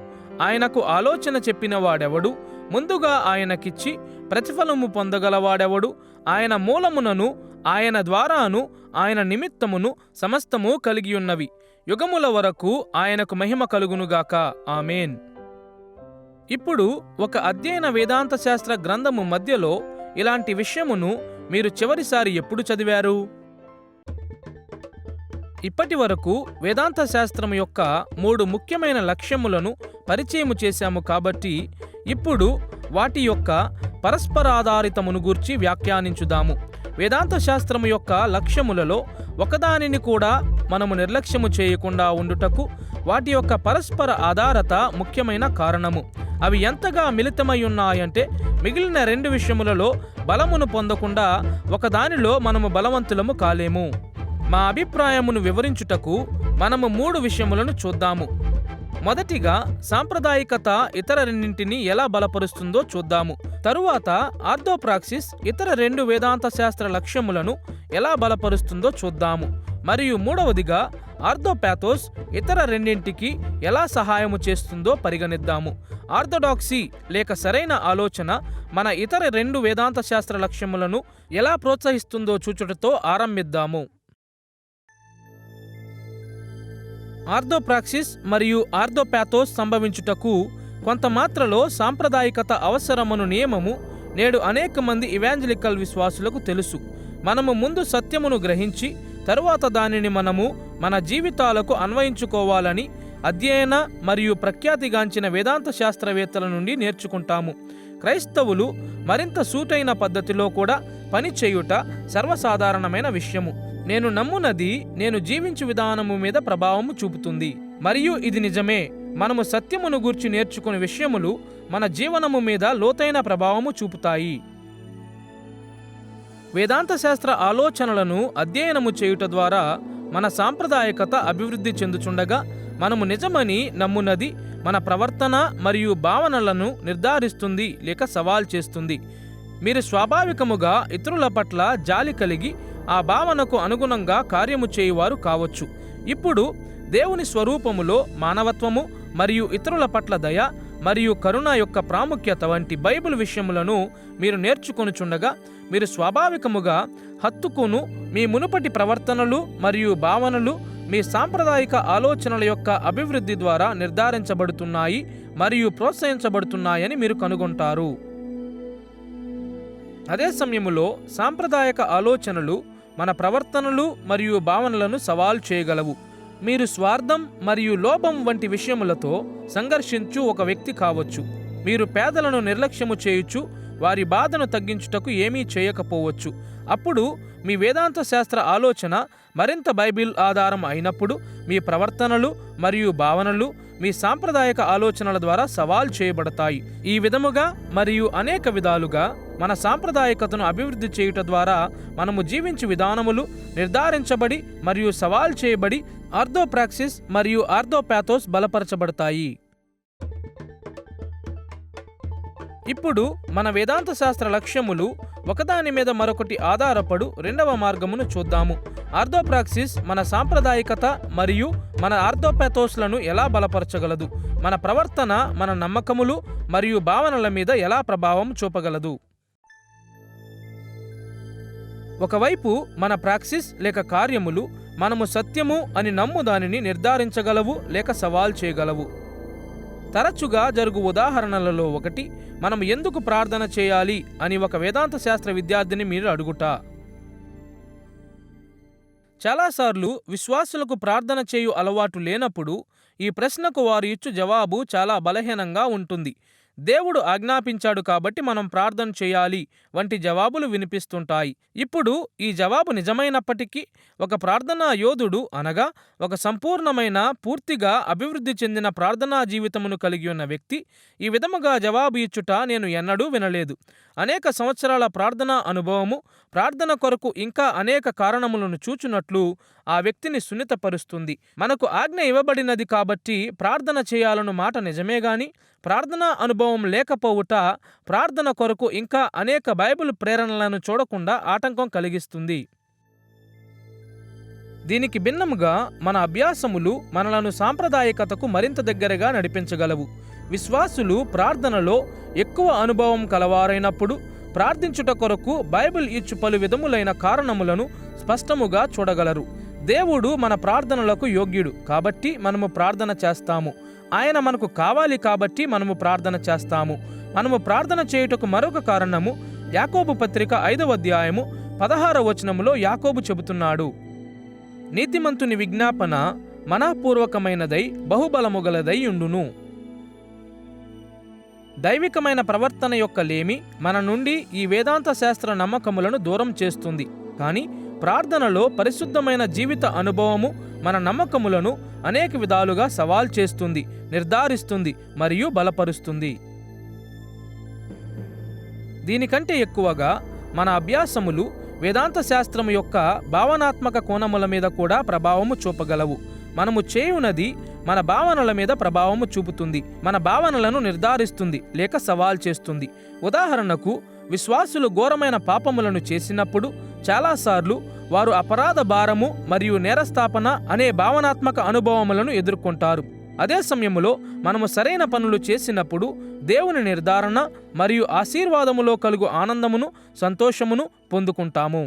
ఆయనకు ఆలోచన చెప్పినవాడెవడు? ముందుగా ఆయనకిచ్చి ప్రతిఫలము పొందగలవాడెవడు? ఆయన మూలమునను ఆయన ద్వారాను ఆయన నిమిత్తమును సమస్తము కలిగియున్నవి. యుగముల వరకు ఆయనకు మహిమ కలుగునుగాక. ఆమేన్. ఇప్పుడు ఒక అధ్యయన వేదాంత శాస్త్ర గ్రంథము మధ్యలో ఇలాంటి విషయమును మీరు చివరిసారి ఎప్పుడు చదివారు? ఇప్పటి వరకు వేదాంత శాస్త్రం యొక్క 3 ముఖ్యమైన లక్ష్యములను పరిచయము చేశాము కాబట్టి ఇప్పుడు వాటి యొక్క పరస్పరాధారితమును గూర్చి వ్యాఖ్యానించుదాము. వేదాంత శాస్త్రము యొక్క లక్ష్యములలో ఒకదానిని కూడా మనము నిర్లక్ష్యము చేయకుండా ఉండుటకు వాటి యొక్క పరస్పర ఆధారత ముఖ్యమైన కారణము. అవి ఎంతగా మిళితమై ఉన్నాయంటే మిగిలిన 2 విషయములలో బలమును పొందకుండా ఒకదానిలో మనము బలవంతులము కాలేము. మా అభిప్రాయమును వివరించుటకు మనము 3 విషయములను చూద్దాము. మొదటిగా సాంప్రదాయికత ఇతర రెండింటిని ఎలా బలపరుస్తుందో చూద్దాము. తరువాత ఆర్థోప్రాక్సిస్ ఇతర 2 వేదాంత శాస్త్ర లక్ష్యములను ఎలా బలపరుస్తుందో చూద్దాము. మరియు మూడవదిగా ఆర్థోపాథోస్ ఇతర రెండింటికి ఎలా సహాయము చేస్తుందో పరిగణిద్దాము. ఆర్థోడాక్సీ లేక సరైన ఆలోచన మన ఇతర 2 వేదాంత శాస్త్ర లక్ష్యములను ఎలా ప్రోత్సహిస్తుందో చూచుటతో ఆరంభిద్దాము. ఆర్థోప్రాక్సిస్ మరియు ఆర్థోపాథోస్ సంభవించుటకు కొంత మాత్రలో సాంప్రదాయికత అవసరమను నియమము నేడు అనేక మంది ఇవాంజలికల్ విశ్వాసులకు తెలుసు. మనము ముందు సత్యమును గ్రహించి తరువాత దానిని మనము మన జీవితాలకు అన్వయించుకోవాలని అధ్యయన మరియు ప్రఖ్యాతిగాంచిన వేదాంత శాస్త్రవేత్తల నుండి నేర్చుకుంటాము. క్రైస్తవులు మరింత సూటైన పద్ధతిలో కూడా పని చేయుట సర్వసాధారణమైన విషయము. నేను నమ్మునది నేను జీవించు విధానము మీద ప్రభావము చూపుతుంది. మరియు ఇది నిజమే. మనము సత్యమును గూర్చి నేర్చుకునే విషయములు మన జీవనము మీద లోతైన ప్రభావము చూపుతాయి. వేదాంత శాస్త్ర ఆలోచనలను అధ్యయనము చేయుట ద్వారా మన సాంప్రదాయకత అభివృద్ధి చెందుచుండగా మనము నిజమని నమ్మునది మన ప్రవర్తన మరియు భావనలను నిర్ధారిస్తుంది లేక సవాల్ చేస్తుంది. మీరు స్వాభావికముగా ఇతరుల పట్ల జాలి కలిగి ఆ భావనకు అనుగుణంగా కార్యము చేయువారు కావచ్చు. ఇప్పుడు దేవుని స్వరూపములో మానవత్వము మరియు ఇతరుల పట్ల దయ మరియు కరుణ యొక్క ప్రాముఖ్యత వంటి బైబిల్ విషయములను మీరు నేర్చుకొనుచుండగా మీరు స్వాభావికముగా హత్తుకును మీ మునుపటి ప్రవర్తనలు మరియు భావనలు మీ సాంప్రదాయిక ఆలోచనల యొక్క అభివృద్ధి ద్వారా నిర్ధారించబడుతున్నాయి మరియు ప్రోత్సహించబడుతున్నాయని మీరు కనుగొంటారు. అదే సమయములో సాంప్రదాయక ఆలోచనలు మన ప్రవర్తనలు మరియు భావనలను సవాల్ చేయగలవు. మీరు స్వార్థం మరియు లోభం వంటి విషయములతో సంఘర్షించు ఒక వ్యక్తి కావచ్చు. మీరు పేదలను నిర్లక్ష్యము చేయుచు వారి బాధను తగ్గించుటకు ఏమీ చేయకపోవచ్చు. అప్పుడు మీ వేదాంత శాస్త్ర ఆలోచన మరింత బైబిల్ ఆధారం అయినప్పుడు మీ ప్రవర్తనలు మరియు భావనలు మీ సాంప్రదాయక ఆలోచనల ద్వారా సవాల్ చేయబడతాయి. ఈ విధముగా మరియు అనేక విధాలుగా మన సాంప్రదాయకతను అభివృద్ధి చేయుట ద్వారా మనము జీవించు విధానములు నిర్ధారించబడి మరియు సవాల్ చేయబడి ఆర్థోప్రాక్సిస్ మరియు ఆర్థోపాథోస్ బలపరచబడతాయి. ఇప్పుడు మన వేదాంత శాస్త్ర లక్ష్యములు ఒకదాని మీద మరొకటి ఆధారపడు రెండవ మార్గమును చూద్దాము. ఆర్థోప్రాక్సిస్ మన సాంప్రదాయికత మరియు మన ఆర్థోపాథోస్లను ఎలా బలపరచగలదు, మన ప్రవర్తన మన నమ్మకములు మరియు భావనల మీద ఎలా ప్రభావం చూపగలదు. ఒకవైపు మన ప్రాక్సిస్ లేక కార్యములు మనము సత్యము అని నమ్ము దానిని నిర్ధారించగలవు లేక సవాల్ చేయగలవు. తరచుగా జరుగు ఉదాహరణలలో ఒకటి, మనం ఎందుకు ప్రార్థన చేయాలి అని ఒక వేదాంత శాస్త్ర విద్యార్థిని మీరు అడుగుట. చాలాసార్లు విశ్వాసులకు ప్రార్థన చేయు అలవాటు లేనప్పుడు ఈ ప్రశ్నకు వారు ఇచ్చు జవాబు చాలా బలహీనంగా ఉంటుంది. దేవుడు ఆజ్ఞాపించాడు కాబట్టి మనం ప్రార్థన చేయాలి వంటి జవాబులు వినిపిస్తుంటాయి. ఇప్పుడు ఈ జవాబు నిజమైనప్పటికీ ఒక ప్రార్థనా యోధుడు అనగా ఒక సంపూర్ణమైన పూర్తిగా అభివృద్ధి చెందిన ప్రార్థనా జీవితమును కలిగి ఉన్న వ్యక్తి ఈ విధముగా జవాబు ఇచ్చుట నేను ఎన్నడూ వినలేదు. అనేక సంవత్సరాల ప్రార్థనా అనుభవము ప్రార్థన కొరకు ఇంకా అనేక కారణములను చూచునట్లు ఆ వ్యక్తిని సున్నితపరుస్తుంది. మనకు ఆజ్ఞ ఇవ్వబడినది కాబట్టి ప్రార్థన చేయాలను మాట నిజమే గాని ప్రార్థనా అనుభవం లేకపోవుట ప్రార్థన కొరకు ఇంకా అనేక బైబిల్ ప్రేరణలను చూడకుండా ఆటంకం కలిగిస్తుంది. దీనికి భిన్నముగా మన అభ్యాసములు మనలను సాంప్రదాయికతకు మరింత దగ్గరగా నడిపించగలవు. విశ్వాసులు ప్రార్థనలో ఎక్కువ అనుభవం కలవారైనప్పుడు ప్రార్థించుట కొరకు బైబిల్ ఇచ్చు పలు విధములైన కారణములను స్పష్టముగా చూడగలరు. దేవుడు మన ప్రార్థనలకు యోగ్యుడు కాబట్టి మనము ప్రార్థన చేస్తాము. ఆయన మనకు కావాలి కాబట్టి మనము ప్రార్థన చేస్తాము. మనము ప్రార్థన చేయుటకు మరొక కారణము యాకోబు పత్రిక 5వ అధ్యాయము 16వ వచనములో యాకోబు చెబుతున్నాడు, నీతిమంతుని విజ్ఞాపన మనఃపూర్వకమైనదై బహుబలముగలదై ఉండును. దైవికమైన ప్రవర్తన యొక్క లేమి మన నుండి ఈ వేదాంత శాస్త్ర నమ్మకములను దూరం చేస్తుంది. కానీ ప్రార్థనలో పరిశుద్ధమైన జీవిత అనుభవము మన నమ్మకములను అనేక విధాలుగా సవాల్ చేస్తుంది, నిర్ధారిస్తుంది మరియు బలపరుస్తుంది. దీనికంటే ఎక్కువగా మన అభ్యాసములు వేదాంత శాస్త్రము యొక్క భావనాత్మక కోణముల మీద కూడా ప్రభావము చూపగలవు. మనము చేయునది మన భావనల మీద ప్రభావము చూపుతుంది, మన భావనలను నిర్ధారిస్తుంది లేక సవాల్ చేస్తుంది. ఉదాహరణకు, విశ్వాసులు ఘోరమైన పాపములను చేసినప్పుడు చాలాసార్లు వారు అపరాధ భారము మరియు నేరస్థాపన అనే భావనాత్మక అనుభవములను ఎదుర్కొంటారు. అదే సమయంలో మనము సరైన పనులు చేసినప్పుడు దేవుని నిర్ధారణ మరియు ఆశీర్వాదములో కలుగు ఆనందమును సంతోషమును పొందుకుంటాము.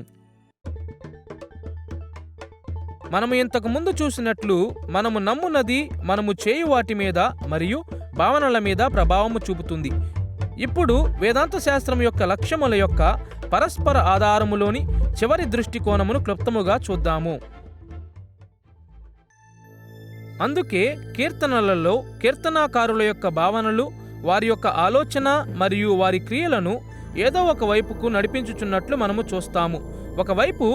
మనము ఇంతకు ముందు చూసినట్లు మనము నమ్మునది మనము చేయు వాటి మీద మరియు భావనల మీద ప్రభావము చూపుతుంది. ఇప్పుడు వేదాంత శాస్త్రం యొక్క లక్ష్యముల యొక్క పరస్పర ఆధారములోని చివరి దృష్టికోణమును క్లుప్తముగా చూద్దాము. అందుకే కీర్తనలలో కీర్తనాకారుల యొక్క భావనలు, వారి యొక్క ఆలోచన మరియు వారి క్రియలను ఏదో ఒక వైపుకు నడిపించుచున్నట్లు మనము చూస్తాము. ఒకవైపు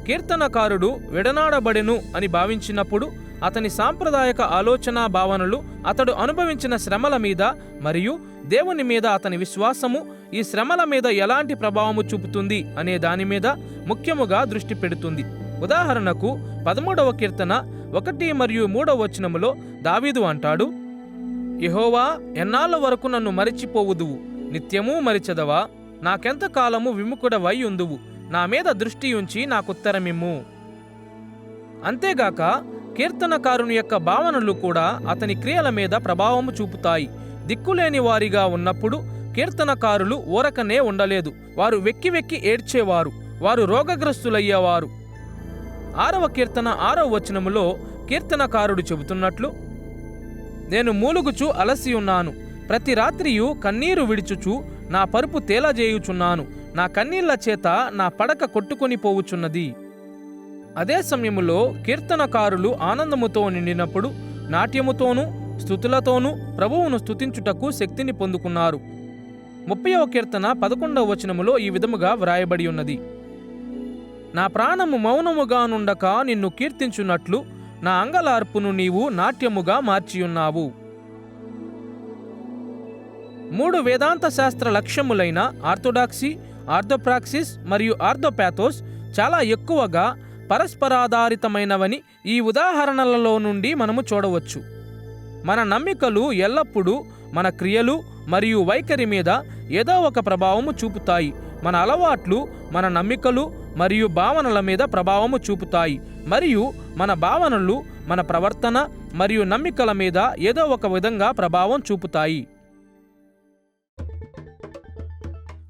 కీర్తనకారుడు విడనాడబడెను అని భావించినప్పుడు అతని సాంప్రదాయక ఆలోచన భావనలు అతడు అనుభవించిన శ్రమల మీద మరియు దేవుని మీద అతని విశ్వాసము ఈ శ్రమల మీద ఎలాంటి ప్రభావము చూపుతుంది అనే దాని మీద ముఖ్యముగా దృష్టి పెడుతుంది. ఉదాహరణకు 13వ కీర్తన 1 మరియు 3వ వచనములో దావీదు అంటాడు, యెహోవా, ఎన్నాళ్ళ వరకు నన్ను మరిచిపోవుదువు? నిత్యము మరిచెదవా? నాకెంత కాలము విముఖుడవై ఉందువు? నా మీద దృష్టి ఉంచి నాకుత్తరమిమ్ము. అంతేగాక కీర్తనకారుని యొక్క భావనలు కూడా అతని క్రియల మీద ప్రభావము చూపుతాయి. దిక్కులేని వారిగా ఉన్నప్పుడు కీర్తనకారులు ఊరకనే ఉండలేదు. వారు వెక్కి వెక్కి ఏడ్చేవారు, వారు రోగగ్రస్తులయ్యేవారు. 6వ కీర్తన 6వ వచనములో కీర్తనకారుడు చెబుతున్నట్లు, నేను మూలుగుచు అలసి ఉన్నాను, ప్రతి రాత్రియు కన్నీరు విడిచుచు నా పరుపు తేలజేయుచున్నాను, నా కన్నీళ్ల చేత నా పడక కొట్టుకొని పోవుచున్నది. అదే సమయములో కీర్తనకారులు ఆనందముతో నిండినప్పుడు నాట్యముతోనూ స్తుతులతోనూ ప్రభువును స్తుతించుటకు శక్తిని పొందుకున్నారు. 30వ కీర్తన 11వ వచనములో ఈ విధముగా వ్రాయబడి ఉన్నది, నా ప్రాణము మౌనముగా నుండక నిన్ను కీర్తించున్నట్లు నా అంగలార్పును నీవు నాట్యముగా మార్చియున్నావు. 3 వేదాంత శాస్త్ర లక్ష్యములైన ఆర్థోడాక్సీ, ఆర్థోప్రాక్సిస్ మరియు ఆర్థోపాథోస్ చాలా ఎక్కువగా పరస్పరాధారితమైనవని ఈ ఉదాహరణలలో నుండి మనము చూడవచ్చు. మన నమ్మికలు ఎల్లప్పుడూ మన క్రియలు మరియు వైఖరి మీద ఏదో ఒక ప్రభావము చూపుతాయి. మన అలవాట్లు మన నమ్మికలు మరియు భావనల మీద ప్రభావము చూపుతాయి, మరియు మన భావనలు మన ప్రవర్తన మరియు నమ్మికల మీద ఏదో ఒక విధంగా ప్రభావం చూపుతాయి.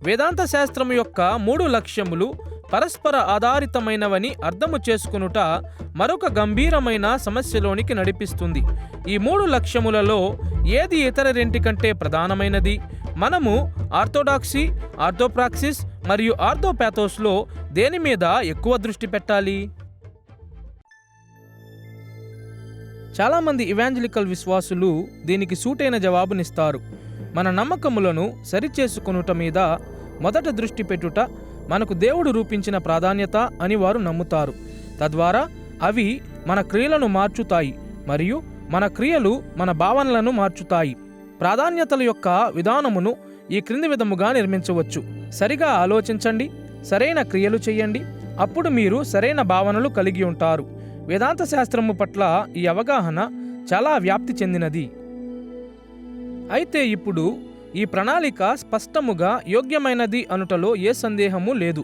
వేదాంత శాస్త్రం యొక్క 3 లక్ష్యములు పరస్పర ఆధారితమైనవని అర్థము చేసుకొనుట మరొక గంభీరమైన సమస్యలోనికి నడిపిస్తుంది. ఈ 3 లక్ష్యములలో ఏది ఇతర రెంటి కంటే ప్రధానమైనది? మనము ఆర్థోడాక్సీ, ఆర్థోప్రాక్సిస్ మరియు ఆర్థోపాథోస్లో దేని మీద ఎక్కువ దృష్టి పెట్టాలి? చాలామంది ఇవాంజలికల్ విశ్వాసులు దీనికి సూటైన జవాబునిస్తారు. మన నమ్మకములను సరిచేసుకొనుట మీద మొదట దృష్టి పెట్టుట మనకు దేవుడు రూపించిన ప్రాధాన్యత అని వారు నమ్ముతారు. తద్వారా అవి మన క్రియలను మార్చుతాయి మరియు మన క్రియలు మన భావనలను మార్చుతాయి. ప్రాధాన్యతల యొక్క విధానమును ఈ క్రింది విధముగా నిర్మించవచ్చు. సరిగా ఆలోచించండి, సరైన క్రియలు చేయండి, అప్పుడు మీరు సరైన భావనలు కలిగి ఉంటారు. వేదాంత శాస్త్రము పట్ల ఈ అవగాహన చాలా వ్యాప్తి చెందినది. అయితే ఇప్పుడు ఈ ప్రణాళిక స్పష్టముగా యోగ్యమైనది అనుటలో ఏ సందేహము లేదు.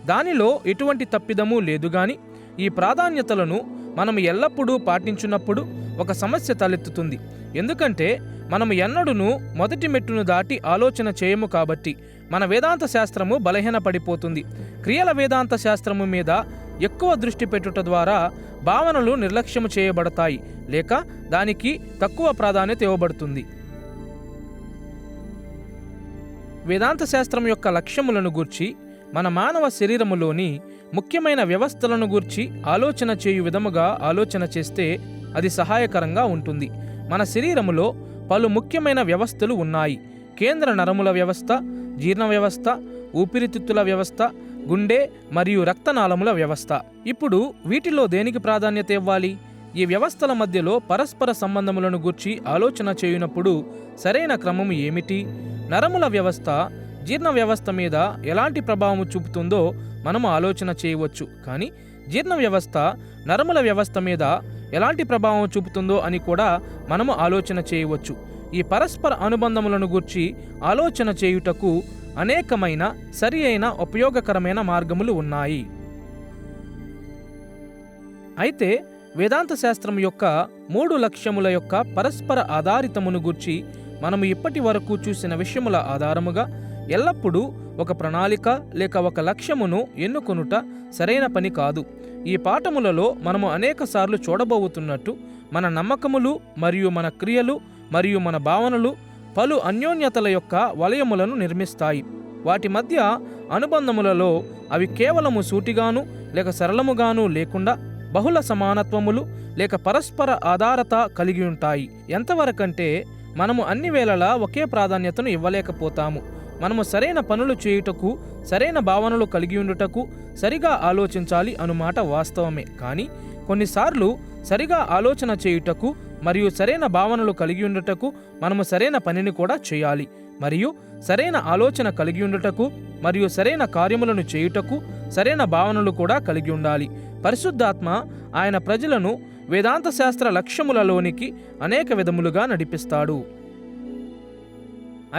దానిలో ఎటువంటి తప్పిదము లేదు. గాని ఈ ప్రాధాన్యతలను మనం ఎల్లప్పుడూ పాటించున్నప్పుడు ఒక సమస్య తలెత్తుతుంది. ఎందుకంటే మనము ఎన్నడూనూ మొదటి మెట్టును దాటి ఆలోచన చేయము కాబట్టి మన వేదాంత శాస్త్రము బలహీనపడిపోతుంది. క్రియల వేదాంత శాస్త్రము మీద ఎక్కువ దృష్టి పెట్టుట ద్వారా భావనలు నిర్లక్ష్యము చేయబడతాయి, లేక దానికి తక్కువ ప్రాధాన్యత ఇవ్వబడుతుంది. వేదాంత శాస్త్రం యొక్క లక్ష్యములను గూర్చి మన మానవ శరీరములోని ముఖ్యమైన వ్యవస్థలను గూర్చి ఆలోచన చేయు విధముగా ఆలోచన చేస్తే అది సహాయకరంగా ఉంటుంది. మన శరీరములో పలు ముఖ్యమైన వ్యవస్థలు ఉన్నాయి. కేంద్ర నరముల వ్యవస్థ, జీర్ణ వ్యవస్థ, ఊపిరితిత్తుల వ్యవస్థ, గుండె మరియు రక్తనాళముల వ్యవస్థ. ఇప్పుడు వీటిలో దేనికి ప్రాధాన్యత ఇవ్వాలి? ఈ వ్యవస్థల మధ్యలో పరస్పర సంబంధములను గూర్చి ఆలోచన చేయునప్పుడు సరైన క్రమము ఏమిటి? నరముల వ్యవస్థ జీర్ణ వ్యవస్థ మీద ఎలాంటి ప్రభావం చూపుతుందో మనము ఆలోచన చేయవచ్చు, కానీ జీర్ణ వ్యవస్థ నరముల వ్యవస్థ మీద ఎలాంటి ప్రభావం చూపుతుందో అని కూడా మనము ఆలోచన చేయవచ్చు. ఈ పరస్పర అనుబంధములను గూర్చి ఆలోచన చేయుటకు అనేకమైన సరి అయిన ఉపయోగకరమైన మార్గములు ఉన్నాయి. అయితే వేదాంత శాస్త్రం యొక్క 3 లక్ష్యముల యొక్క పరస్పర ఆధారితమును గూర్చి మనము ఇప్పటి వరకు చూసిన విషయముల ఆధారముగా ఎల్లప్పుడూ ఒక ప్రణాళిక లేక ఒక లక్ష్యమును ఎన్నుకొనుట సరైన పని కాదు. ఈ పాఠములలో మనము అనేకసార్లు చూడబోతున్నట్టు మన నమ్మకములు మరియు మన క్రియలు మరియు మన భావనలు పలు అన్యోన్యతల యొక్క వలయములను నిర్మిస్తాయి. వాటి మధ్య అనుబంధములలో అవి కేవలము సూటిగాను లేక సరళముగాను లేకుండా బహుళ సమానత్వములు లేక పరస్పర ఆధారత కలిగి ఉంటాయి. ఎంతవరకంటే మనము అన్ని వేళలా ఒకే ప్రాధాన్యతను ఇవ్వలేకపోతాము. మనము సరైన పనులు చేయుటకు, సరైన భావనలు కలిగి ఉండుటకు సరిగా ఆలోచించాలి అనుమాట వాస్తవమే. కానీ కొన్నిసార్లు సరిగా ఆలోచన చేయుటకు మరియు సరైన భావనలు కలిగి ఉండుటకు మనము సరైన పనిని కూడా చేయాలి. మరియు సరైన ఆలోచన కలిగి ఉండుటకు మరియు సరైన కార్యములను చేయుటకు సరైన భావనలు కూడా కలిగి ఉండాలి. పరిశుద్ధాత్మ ఆయన ప్రజలను వేదాంత శాస్త్ర లక్ష్యములలోనికి అనేక విధములుగా నడిపిస్తాడు.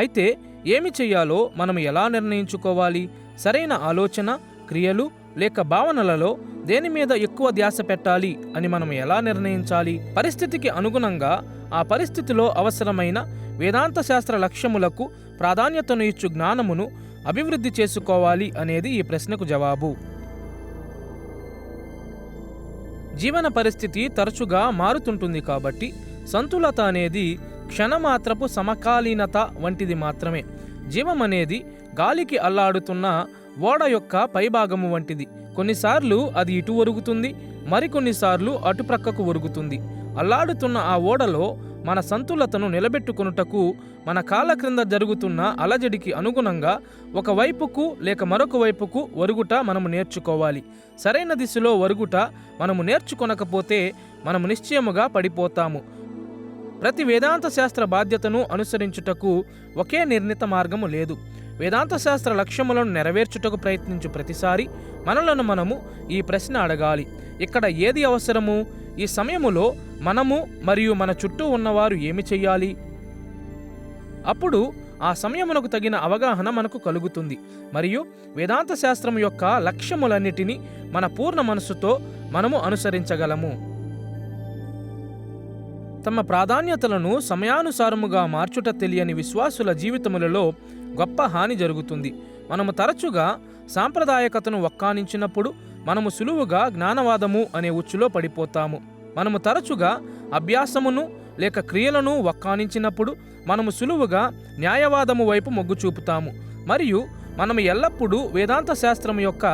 అయితే ఏమి చెయ్యాలో మనం ఎలా నిర్ణయించుకోవాలి? సరైన ఆలోచన, క్రియలు లేక భావనలలో దేని మీద ఎక్కువ ధ్యాస పెట్టాలి అని మనం ఎలా నిర్ణయించాలి? పరిస్థితికి అనుగుణంగా ఆ పరిస్థితిలో అవసరమైన వేదాంత శాస్త్ర లక్ష్యములకు ప్రాధాన్యతను ఇచ్చు జ్ఞానమును అభివృద్ధి చేసుకోవాలి అనేది ఈ ప్రశ్నకు జవాబు. జీవన పరిస్థితి తరచుగా మారుతుంటుంది కాబట్టి సంతులత అనేది క్షణమాత్రపు సమకాలీనత వంటిది మాత్రమే. జీవం అనేది గాలికి అల్లాడుతున్న ఓడ యొక్క పైభాగము వంటిది. కొన్నిసార్లు అది ఇటు ఒరుగుతుంది, మరికొన్నిసార్లు అటుప్రక్కకు ఒరుగుతుంది. అల్లాడుతున్న ఆ ఓడలో మన సంతులతను నిలబెట్టుకొనుటకు మన కాళ్ళ క్రింద జరుగుతున్న అలజడికి అనుగుణంగా ఒక వైపుకు లేక మరొక వైపుకు ఒరుగుట మనము నేర్చుకోవాలి. సరైన దిశలో ఒరుగుట మనము నేర్చుకొనకపోతే మనము నిశ్చయముగా పడిపోతాము. ప్రతి వేదాంత శాస్త్ర బాధ్యతను అనుసరించుటకు ఒకే నిర్ణీత మార్గము లేదు. వేదాంత శాస్త్ర లక్ష్యములను నెరవేర్చుటకు ప్రయత్నించు ప్రతిసారి మనలను మనము ఈ ప్రశ్న అడగాలి: ఇక్కడ ఏది అవసరము, ఈ సమయములో మనము మరియు మన చుట్టూ ఉన్నవారు ఏమి చెయ్యాలి? అప్పుడు ఆ సమయమునకు తగిన అవగాహన మనకు కలుగుతుంది మరియు వేదాంత శాస్త్రం యొక్క లక్ష్యములన్నిటినీ మన పూర్ణ మనస్సుతో మనము అనుసరించగలము. తమ ప్రాధాన్యతలను సమయానుసారముగా మార్చుట తెలియని విశ్వాసుల జీవితములలో గొప్ప హాని జరుగుతుంది. మనము తరచుగా సాంప్రదాయకతను వక్కానించినప్పుడు మనము సులువుగా జ్ఞానవాదము అనే ఉచ్చులో పడిపోతాము. మనము తరచుగా అభ్యాసమును లేక క్రియలను వక్కానించినప్పుడు మనము సులువుగా న్యాయవాదము వైపు మొగ్గు చూపుతాము మరియు మనము ఎల్లప్పుడూ వేదాంత శాస్త్రం యొక్క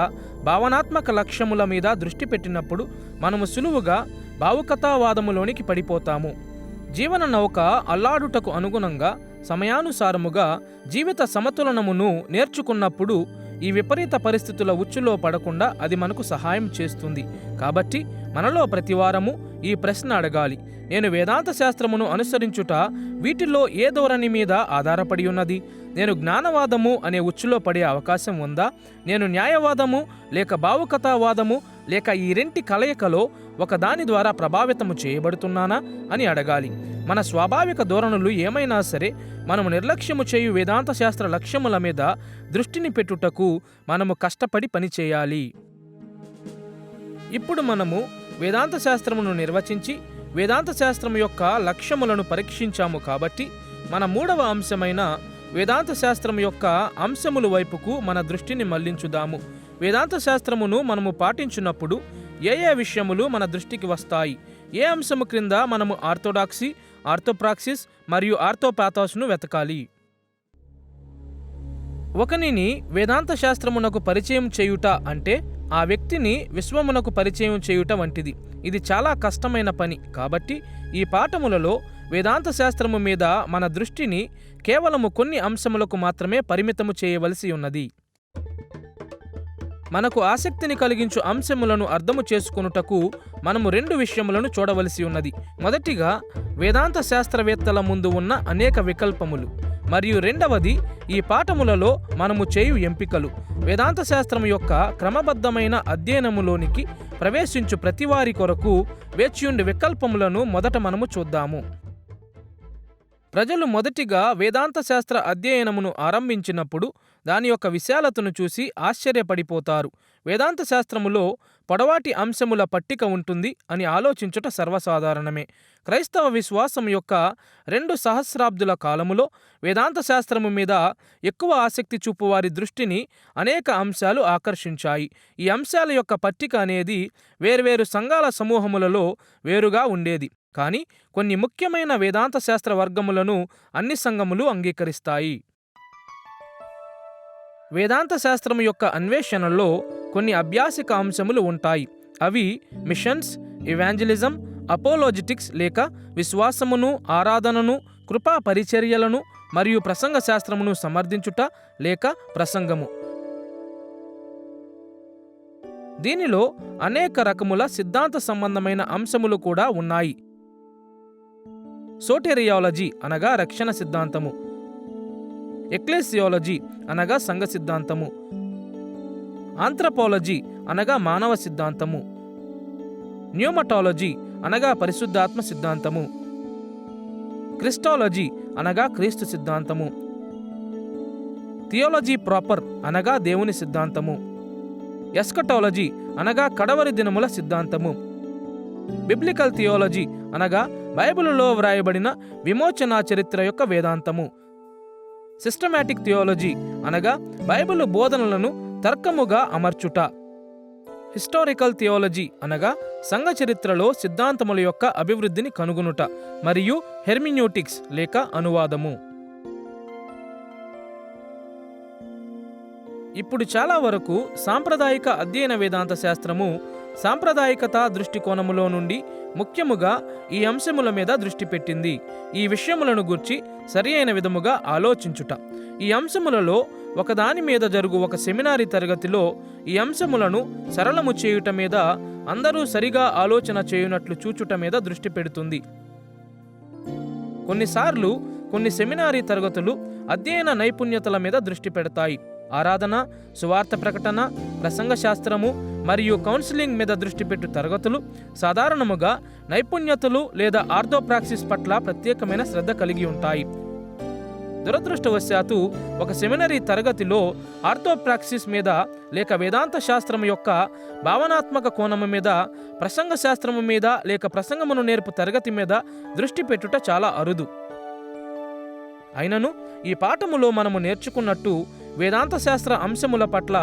భావనాత్మక లక్ష్యముల మీద దృష్టి పెట్టినప్పుడు మనము సులువుగా భావుకతావాదములోనికి పడిపోతాము. జీవన నౌక అల్లాడుటకు అనుగుణంగా సమయానుసారముగా జీవిత సమతులనమును నేర్చుకున్నప్పుడు ఈ విపరీత పరిస్థితుల ఉచ్చులో పడకుండా అది మనకు సహాయం చేస్తుంది. కాబట్టి మనలో ప్రతివారము ఈ ప్రశ్న అడగాలి: నేను వేదాంత శాస్త్రమును అనుసరించుట వీటిలో ఏ ధోరణి మీద ఆధారపడి ఉన్నది? నేను జ్ఞానవాదము అనే ఉచ్చులో పడే అవకాశం ఉందా? నేను న్యాయవాదము లేక భావుకతావాదము లేక ఈ రెంటి కలయికలో ఒకదాని ద్వారా ప్రభావితము చేయబడుతున్నానా అని అడగాలి. మన స్వాభావిక ధోరణులు ఏమైనా సరే మనము నిర్లక్ష్యము చేయు వేదాంత శాస్త్ర లక్ష్యముల మీద దృష్టిని పెట్టుటకు మనము కష్టపడి పనిచేయాలి. ఇప్పుడు మనము వేదాంత శాస్త్రమును నిర్వచించి వేదాంత శాస్త్రం యొక్క లక్ష్యములను పరీక్షించాము. కాబట్టి మన మూడవ అంశమైన వేదాంత శాస్త్రం యొక్క అంశముల వైపుకు మన దృష్టిని మళ్లించుదాము. వేదాంత శాస్త్రమును మనము పాటించినప్పుడు ఏ విషయములు మన దృష్టికి వస్తాయి? ఏ అంశము క్రింద మనము ఆర్థోడాక్సీ, ఆర్థోప్రాక్సిస్ మరియు ఆర్థోపాథోస్ను వెతకాలి? ఒకనిని వేదాంత శాస్త్రమునకు పరిచయం చేయుట అంటే ఆ వ్యక్తిని విశ్వమునకు పరిచయం చేయుట వంటిది. ఇది చాలా కష్టమైన పని. కాబట్టి ఈ పాఠములలో వేదాంత శాస్త్రము మీద మన దృష్టిని కేవలము కొన్ని అంశములకు మాత్రమే పరిమితము చేయవలసి ఉన్నది. మనకు ఆసక్తిని కలిగించు అంశములను అర్థము చేసుకొనుటకు మనము రెండు విషయములను చూడవలసి ఉన్నది. మొదటిగా వేదాంత శాస్త్రవేత్తల ముందు ఉన్న అనేక వికల్పములు మరియు రెండవది ఈ పాఠములలో మనము చేయు ఎంపికలు. వేదాంత శాస్త్రం యొక్క క్రమబద్ధమైన అధ్యయనములోనికి ప్రవేశించు ప్రతివారి కొరకు వేచియుండి వికల్పములను మొదట మనము చూద్దాము. ప్రజలు మొదటిగా వేదాంత శాస్త్ర అధ్యయనమును ఆరంభించినప్పుడు దాని యొక్క విశాలతను చూసి ఆశ్చర్యపడిపోతారు. వేదాంత శాస్త్రములో పొడవాటి అంశముల పట్టిక ఉంటుంది అని ఆలోచించుట సర్వసాధారణమే. క్రైస్తవ విశ్వాసం యొక్క 2 సహస్రాబ్దుల కాలములో వేదాంత శాస్త్రము మీద ఎక్కువ ఆసక్తి చూపు వారి దృష్టిని అనేక అంశాలు ఆకర్షించాయి. ఈ అంశాల యొక్క పట్టిక అనేది వేర్వేరు సంఘాల సమూహములలో వేరుగా ఉండేది. కానీ కొన్ని ముఖ్యమైన వేదాంత శాస్త్ర వర్గములను అన్ని సంఘములు అంగీకరిస్తాయి. వేదాంత శాస్త్రము యొక్క అన్వేషణలో కొన్ని అభ్యాసిక అంశములు ఉంటాయి. అవి మిషన్స్, ఇవాంజలిజం, అపోలోజిటిక్స్ లేక విశ్వాసమును, ఆరాధనను, కృపా పరిచర్యలను మరియు ప్రసంగ శాస్త్రమును సమర్థించుట లేక ప్రసంగము. దీనిలో అనేక రకముల సిద్ధాంత సంబంధమైన అంశములు కూడా ఉన్నాయి. సోటెరియాలజీ అనగా రక్షణ సిద్ధాంతము, ఎక్లెసియాలజీ అనగా సంఘ సిద్ధాంతము, ఆంథ్రపాలజీ అనగా మానవ సిద్ధాంతము, న్యూమటాలజీ అనగా పరిశుద్ధాత్మ సిద్ధాంతము, క్రిస్టాలజీ అనగా క్రీస్తు సిద్ధాంతము, థియాలజీ ప్రాపర్ అనగా దేవుని సిద్ధాంతము, ఎస్కటాలజీ అనగా కడవరి దినముల సిద్ధాంతము, బిబ్లికల్ థియాలజీ అనగా బైబిలులో వ్రాయబడిన విమోచన చరిత్ర యొక్క వేదాంతము, సిస్టమాటిక్ థియాలజీ అనగా బైబిలు బోధనలను తర్కముగా అమర్చుట, హిస్టారికల్ థియాలజీ అనగా సంఘ చరిత్రలో సిద్ధాంతముల యొక్క అభివృద్ధిని కనుగొనుట మరియు హెర్మిన్యూటిక్స్ లేక అనువాదము. ఇప్పుడు చాలా వరకు సాంప్రదాయిక అధ్యయన వేదాంత శాస్త్రము సాంప్రదాయికత దృష్టికోణములో నుండి ముఖ్యముగా ఈ అంశముల మీద దృష్టి పెట్టింది. ఈ విషయములను గూర్చి సరి అయిన విధముగా ఆలోచించుట. ఈ అంశములలో ఒకదాని మీద జరుగు ఒక సెమినారీ తరగతిలో ఈ అంశములను సరళము చేయుట మీద, అందరూ సరిగా ఆలోచన చేయునట్లు చూచుట మీద దృష్టి పెడుతుంది. కొన్నిసార్లు కొన్ని సెమినారీ తరగతులు అధ్యయన నైపుణ్యతల మీద దృష్టి పెడతాయి. ఆరాధన, సువార్త ప్రకటన, ప్రసంగ శాస్త్రము మరియు కౌన్సిలింగ్ మీద దృష్టి పెట్టు తరగతులు సాధారణముగా నైపుణ్యతలు లేదా ఆర్థోప్రాక్సిస్ పట్ల ప్రత్యేకమైన శ్రద్ధ కలిగి ఉంటాయి. దురదృష్టవశాత్తు ఒక సెమినరీ తరగతిలో ఆర్థోప్రాక్సిస్ మీద లేక వేదాంత శాస్త్రం యొక్క భావనాత్మక కోణము మీద, ప్రసంగ శాస్త్రము మీద లేక ప్రసంగమును నేర్పు తరగతి మీద దృష్టి పెట్టుట చాలా అరుదు. అయినను ఈ పాఠములో మనము నేర్చుకున్నట్టు వేదాంత శాస్త్ర అంశముల పట్ల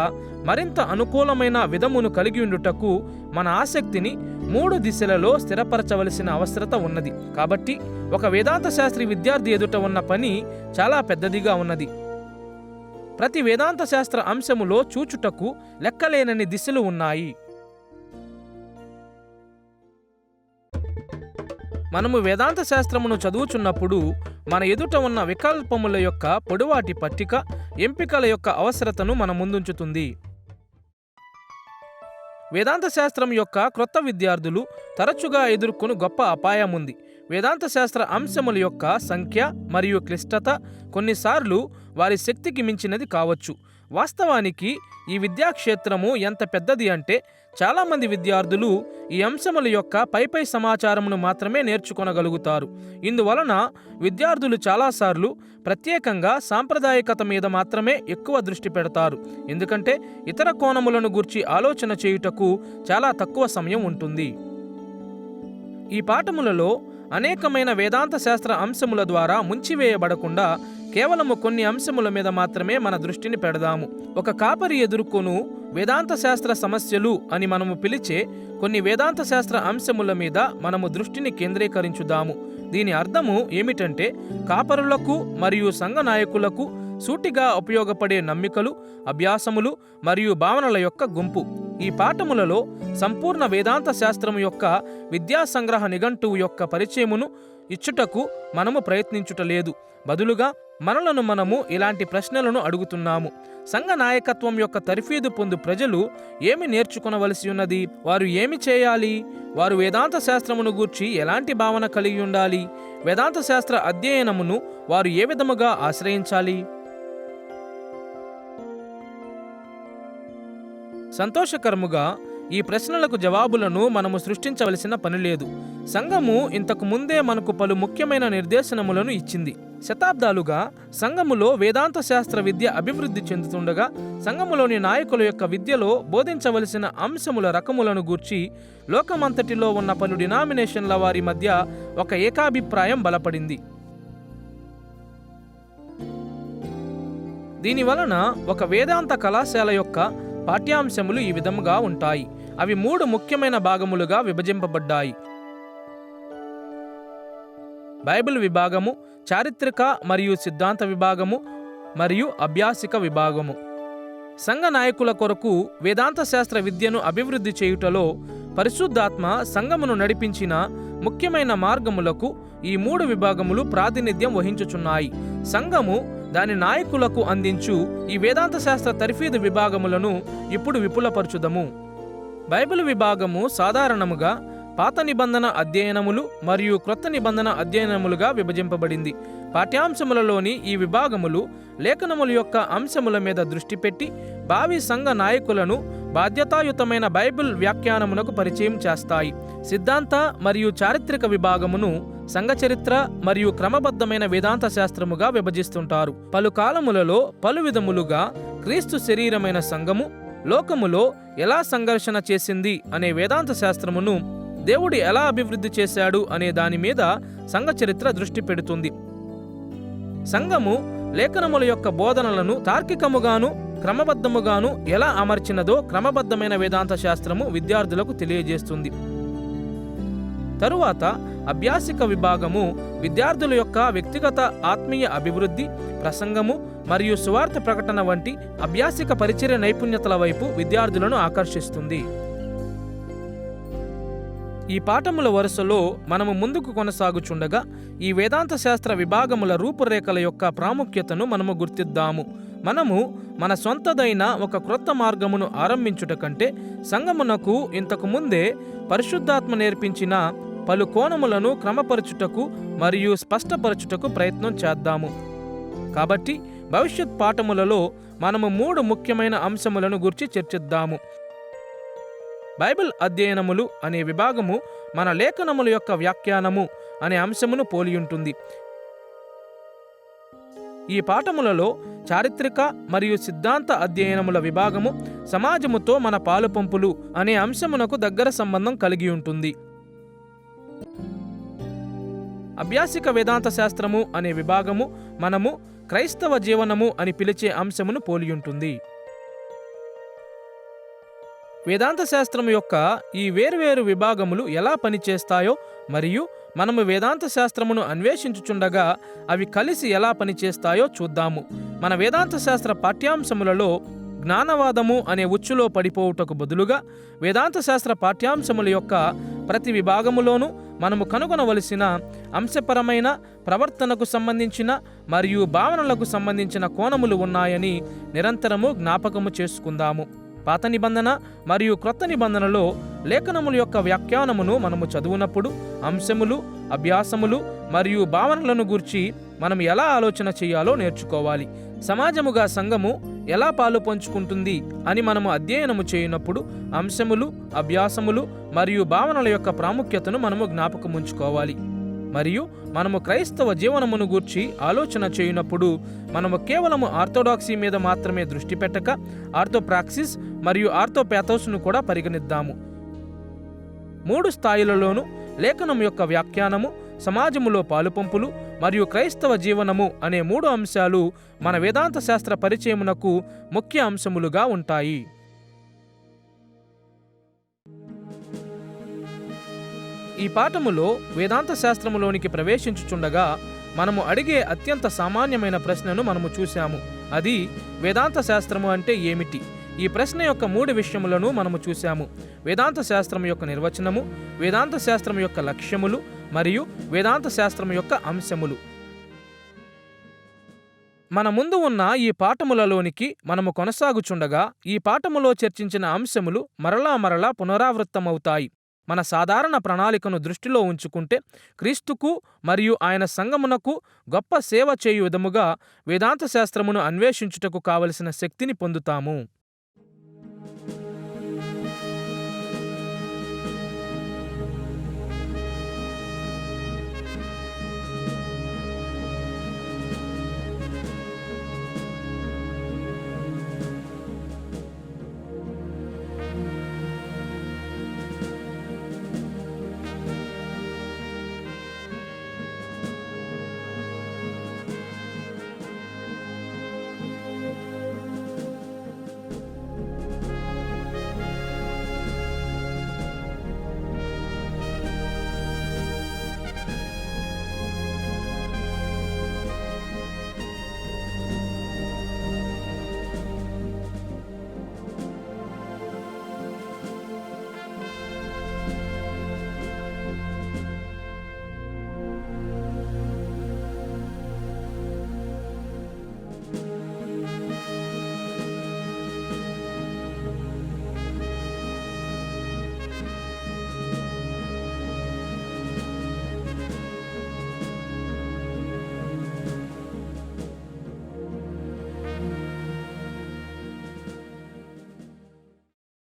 మరింత అనుకూలమైన విధమును కలిగి ఉండుటకు మన ఆసక్తిని 3 దిశలలో స్థిరపరచవలసిన అవసరత ఉన్నది. కాబట్టి ఒక వేదాంత శాస్త్రి విద్యార్థి ఎదుట ఉన్న పని చాలా పెద్దదిగా ఉన్నది. ప్రతి వేదాంత శాస్త్ర అంశములో చూచుటకు లెక్కలేనన్ని దిశలు ఉన్నాయి. మనము వేదాంత శాస్త్రమును చదువుచున్నప్పుడు మన ఎదుట ఉన్న వికల్పముల యొక్క పొడవాటి పట్టిక ఎంపికల యొక్క అవసరతను మన ముందుంచుతుంది. వేదాంత శాస్త్రం యొక్క క్రొత్త విద్యార్థులు తరచుగా ఎదుర్కొను గొప్ప అపాయం ఉంది. వేదాంత శాస్త్ర అంశముల యొక్క సంఖ్య మరియు క్లిష్టత కొన్నిసార్లు వారి శక్తికి మించినది కావచ్చు. వాస్తవానికి ఈ విద్యాక్షేత్రము ఎంత పెద్దది అంటే చాలామంది విద్యార్థులు ఈ అంశముల యొక్క పైపై సమాచారమును మాత్రమే నేర్చుకొనగలుగుతారు. ఇందువలన విద్యార్థులు చాలాసార్లు ప్రత్యేకంగా సాంప్రదాయకత మీద మాత్రమే ఎక్కువ దృష్టి పెడతారు, ఎందుకంటే ఇతర కోణములను గూర్చి ఆలోచన చేయుటకు చాలా తక్కువ సమయం ఉంటుంది. ఈ పాఠములలో అనేకమైన వేదాంత శాస్త్ర అంశముల ద్వారా ముంచివేయబడకుండా కేవలము కొన్ని అంశముల మీద మాత్రమే మన దృష్టిని పెడదాము. ఒక కాపరి ఎదుర్కొను వేదాంత శాస్త్ర సమస్యలు అని మనము పిలిచే కొన్ని వేదాంత శాస్త్ర అంశముల మీద మనము దృష్టిని కేంద్రీకరించుదాము. దీని అర్థము ఏమిటంటే కాపరులకు మరియు సంఘ నాయకులకు సూటిగా ఉపయోగపడే నమ్మికలు, అభ్యాసములు మరియు భావనల యొక్క గుంపు. ఈ పాఠములలో సంపూర్ణ వేదాంత శాస్త్రము యొక్క విద్యా సంగ్రహ నిఘంటువు యొక్క పరిచయమును ఇచ్చుటకు మనము ప్రయత్నించుటలేదు. బదులుగా మనలను మనము ఇలాంటి ప్రశ్నలను అడుగుతున్నాము. సంఘ నాయకత్వం యొక్క తర్ఫీదు పొందు ప్రజలు ఏమి నేర్చుకొనవలసి ఉన్నది? వారు ఏమి చేయాలి? వారు వేదాంత శాస్త్రమును గూర్చి ఎలాంటి భావన కలిగి ఉండాలి? వేదాంత శాస్త్ర అధ్యయనమును వారు ఏ విధముగా ఆశ్రయించాలి? సంతోషకరముగా ఈ ప్రశ్నలకు జవాబులను మనము సృష్టించవలసిన పని లేదు. సంఘము ఇంతకు ముందే మనకు పలు ముఖ్యమైన నిర్దేశనములను ఇచ్చింది. శతాబ్దాలుగా సంఘములో వేదాంత శాస్త్ర విద్య అభివృద్ధి చెందుతుండగా సంఘములోని నాయకుల యొక్క విద్యలో బోధించవలసిన అంశముల రకములను గూర్చి లోకమంతటిలో ఉన్న పలు డినామినేషన్ల వారి మధ్య ఒక ఏకాభిప్రాయం బలపడింది. దీనివలన ఒక వేదాంత కళాశాల యొక్క పాఠ్యాంశములు ఈ విధముగా ఉంటాయి. అవి 3 ముఖ్యమైన భాగములుగా విభజింపబడ్డాయి: బైబిల్ విభాగము, చారిత్రక మరియు సిద్ధాంత విభాగము మరియు అభ్యాసిక విభాగము. సంఘ నాయకుల కొరకు వేదాంత శాస్త్ర విద్యను అభివృద్ధి చేయుటలో పరిశుద్ధాత్మ సంఘమును నడిపించిన ముఖ్యమైన మార్గములకు ఈ 3 విభాగములు ప్రాతినిధ్యం వహించుచున్నాయి. సంఘము దాని నాయకులకు అందించు ఈ వేదాంత శాస్త్ర తర్ఫీదు విభాగములను ఇప్పుడు విపులపరచుదము. బైబిల్ విభాగము సాధారణముగా పాత నిబంధన అధ్యయనములు మరియు క్రొత్త నిబంధన అధ్యయనములుగా విభజింపబడింది. పాఠ్యాంశములలోని ఈ విభాగములు లేఖనముల యొక్క అంశముల మీద దృష్టి పెట్టి భావి సంఘ నాయకులను బాధ్యతాయుతమైన బైబిల్ వ్యాఖ్యానమునకు పరిచయం చేస్తాయి. సిద్ధాంత మరియు చారిత్రక విభాగమును సంఘ చరిత్ర మరియు క్రమబద్ధమైన వేదాంత శాస్త్రముగా విభజిస్తుంటారు. పలు కాలములలో పలు విధములుగా క్రీస్తు శరీరమైన సంఘము లోకములో ఎలా సంఘర్షణ చేసింది అనే వేదాంత శాస్త్రమును దేవుడు ఎలా అభివృద్ధి చేశాడు అనే దాని మీద సంఘ చరిత్ర దృష్టి పెడుతుంది. సంఘము లేఖనముల యొక్క బోధనలను తార్కికముగాను క్రమబద్ధముగాను ఎలా అమర్చినదో క్రమబద్ధమైన వేదాంత శాస్త్రము విద్యార్థులకు తెలియజేస్తుంది. తరువాత అభ్యాసిక విభాగము విద్యార్థుల యొక్క వ్యక్తిగత ఆత్మీయ అభివృద్ధి, ప్రసంగము మరియు సువార్త ప్రకటన వంటి అభ్యాసిక పరిచర్య నైపుణ్యతల వైపు విద్యార్థులను ఆకర్షిస్తుంది. ఈ పాఠముల వరుసలో మనము ముందుకు కొనసాగుచుండగా ఈ వేదాంత శాస్త్ర విభాగముల రూపురేఖల యొక్క ప్రాముఖ్యతను మనము గుర్తిద్దాము. మనము మన సొంతదైన ఒక క్రొత్త మార్గమును ఆరంభించుట కంటే సంఘమునకు ఇంతకు ముందే పరిశుద్ధాత్మ నేర్పించిన పలు కోణములను క్రమపరచుటకు మరియు స్పష్టపరచుటకు ప్రయత్నం చేద్దాము. కాబట్టి భవిష్యత్ పాఠములలో మనము 3 ముఖ్యమైన అంశములను గురించి చర్చిద్దాము. బైబిల్ అధ్యయనములు అనే విభాగము మన లేఖనముల యొక్క వ్యాఖ్యానము అనే అంశమును పోలి ఉంటుంది. ఈ పాఠములలో చారిత్రక మరియు సిద్ధాంత అధ్యయనముల విభాగము సమాజముతో మన పాలుపంపులు అనే అంశమునకు దగ్గర సంబంధం కలిగి ఉంటుంది. అభ్యాసిక వేదాంత శాస్త్రము అనే విభాగము మనము క్రైస్తవ జీవనము అని పిలిచే అంశమును పోలి ఉంటుంది. వేదాంత శాస్త్రం యొక్క ఈ వేర్వేరు విభాగములు ఎలా పనిచేస్తాయో మరియు మనము వేదాంత శాస్త్రమును అన్వేషించుచుండగా అవి కలిసి ఎలా పనిచేస్తాయో చూద్దాము. మన వేదాంత శాస్త్ర పాఠ్యాంశములలో జ్ఞానవాదము అనే ఉచ్చులో పడిపోవుటకు బదులుగా వేదాంత శాస్త్ర పాఠ్యాంశముల యొక్క ప్రతి విభాగములోనూ మనము కనుగొనవలసిన అంశపరమైన, ప్రవర్తనకు సంబంధించిన మరియు భావనలకు సంబంధించిన కోణములు ఉన్నాయని నిరంతరము జ్ఞాపకము చేసుకుందాము. పాత నిబంధన మరియు క్రొత్త నిబంధనలో లేఖనముల యొక్క వ్యాఖ్యానమును మనము చదువునప్పుడు అంశములు, అభ్యాసములు మరియు భావనలను గూర్చి మనం ఎలా ఆలోచన చేయాలో నేర్చుకోవాలి. సమాజముగా సంఘము ఎలా పాలు పంచుకుంటుంది అని మనము అధ్యయనము చేయనప్పుడు అంశములు, అభ్యాసములు మరియు భావనల యొక్క ప్రాముఖ్యతను మనము జ్ఞాపకముంచుకోవాలి. మరియు మనము క్రైస్తవ జీవనమును గూర్చి ఆలోచన చేయనప్పుడు మనము కేవలము ఆర్థోడాక్సీ మీద మాత్రమే దృష్టి పెట్టక ఆర్థోప్రాక్సిస్ మరియు ఆర్థోపాథోస్ను కూడా పరిగణిద్దాము. 3 స్థాయిలలోనూ లేఖనం యొక్క వ్యాఖ్యానము, సమాజములో పాలుపంపులు మరియు క్రైస్తవ జీవనము అనే 3 అంశాలు మన వేదాంత శాస్త్ర పరిచయమునకు ముఖ్య అంశములుగా ఉంటాయి. ఈ పాఠములో వేదాంత శాస్త్రములోనికి ప్రవేశించుచుండగా మనము అడిగే అత్యంత సామాన్యమైన ప్రశ్నను మనము చూశాము. అది వేదాంత శాస్త్రము అంటే ఏమిటి? ఈ ప్రశ్న యొక్క 3 విషయములను మనము చూశాము. వేదాంత శాస్త్రం యొక్క నిర్వచనము, వేదాంత శాస్త్రం యొక్క లక్ష్యములు మరియు వేదాంత శాస్త్రం యొక్క అంశములు. మన ముందు ఉన్న ఈ పాఠములలోనికి మనము కొనసాగుచుండగా ఈ పాఠములో చర్చించిన అంశములు మరలా పునరావృత్తమవుతాయి. మన సాధారణ ప్రణాళికను దృష్టిలో ఉంచుకుంటే క్రీస్తుకు మరియు ఆయన సంఘమునకు గొప్ప సేవ చేయు విధముగా వేదాంత శాస్త్రమును అన్వేషించుటకు కావలసిన శక్తిని పొందుతాము.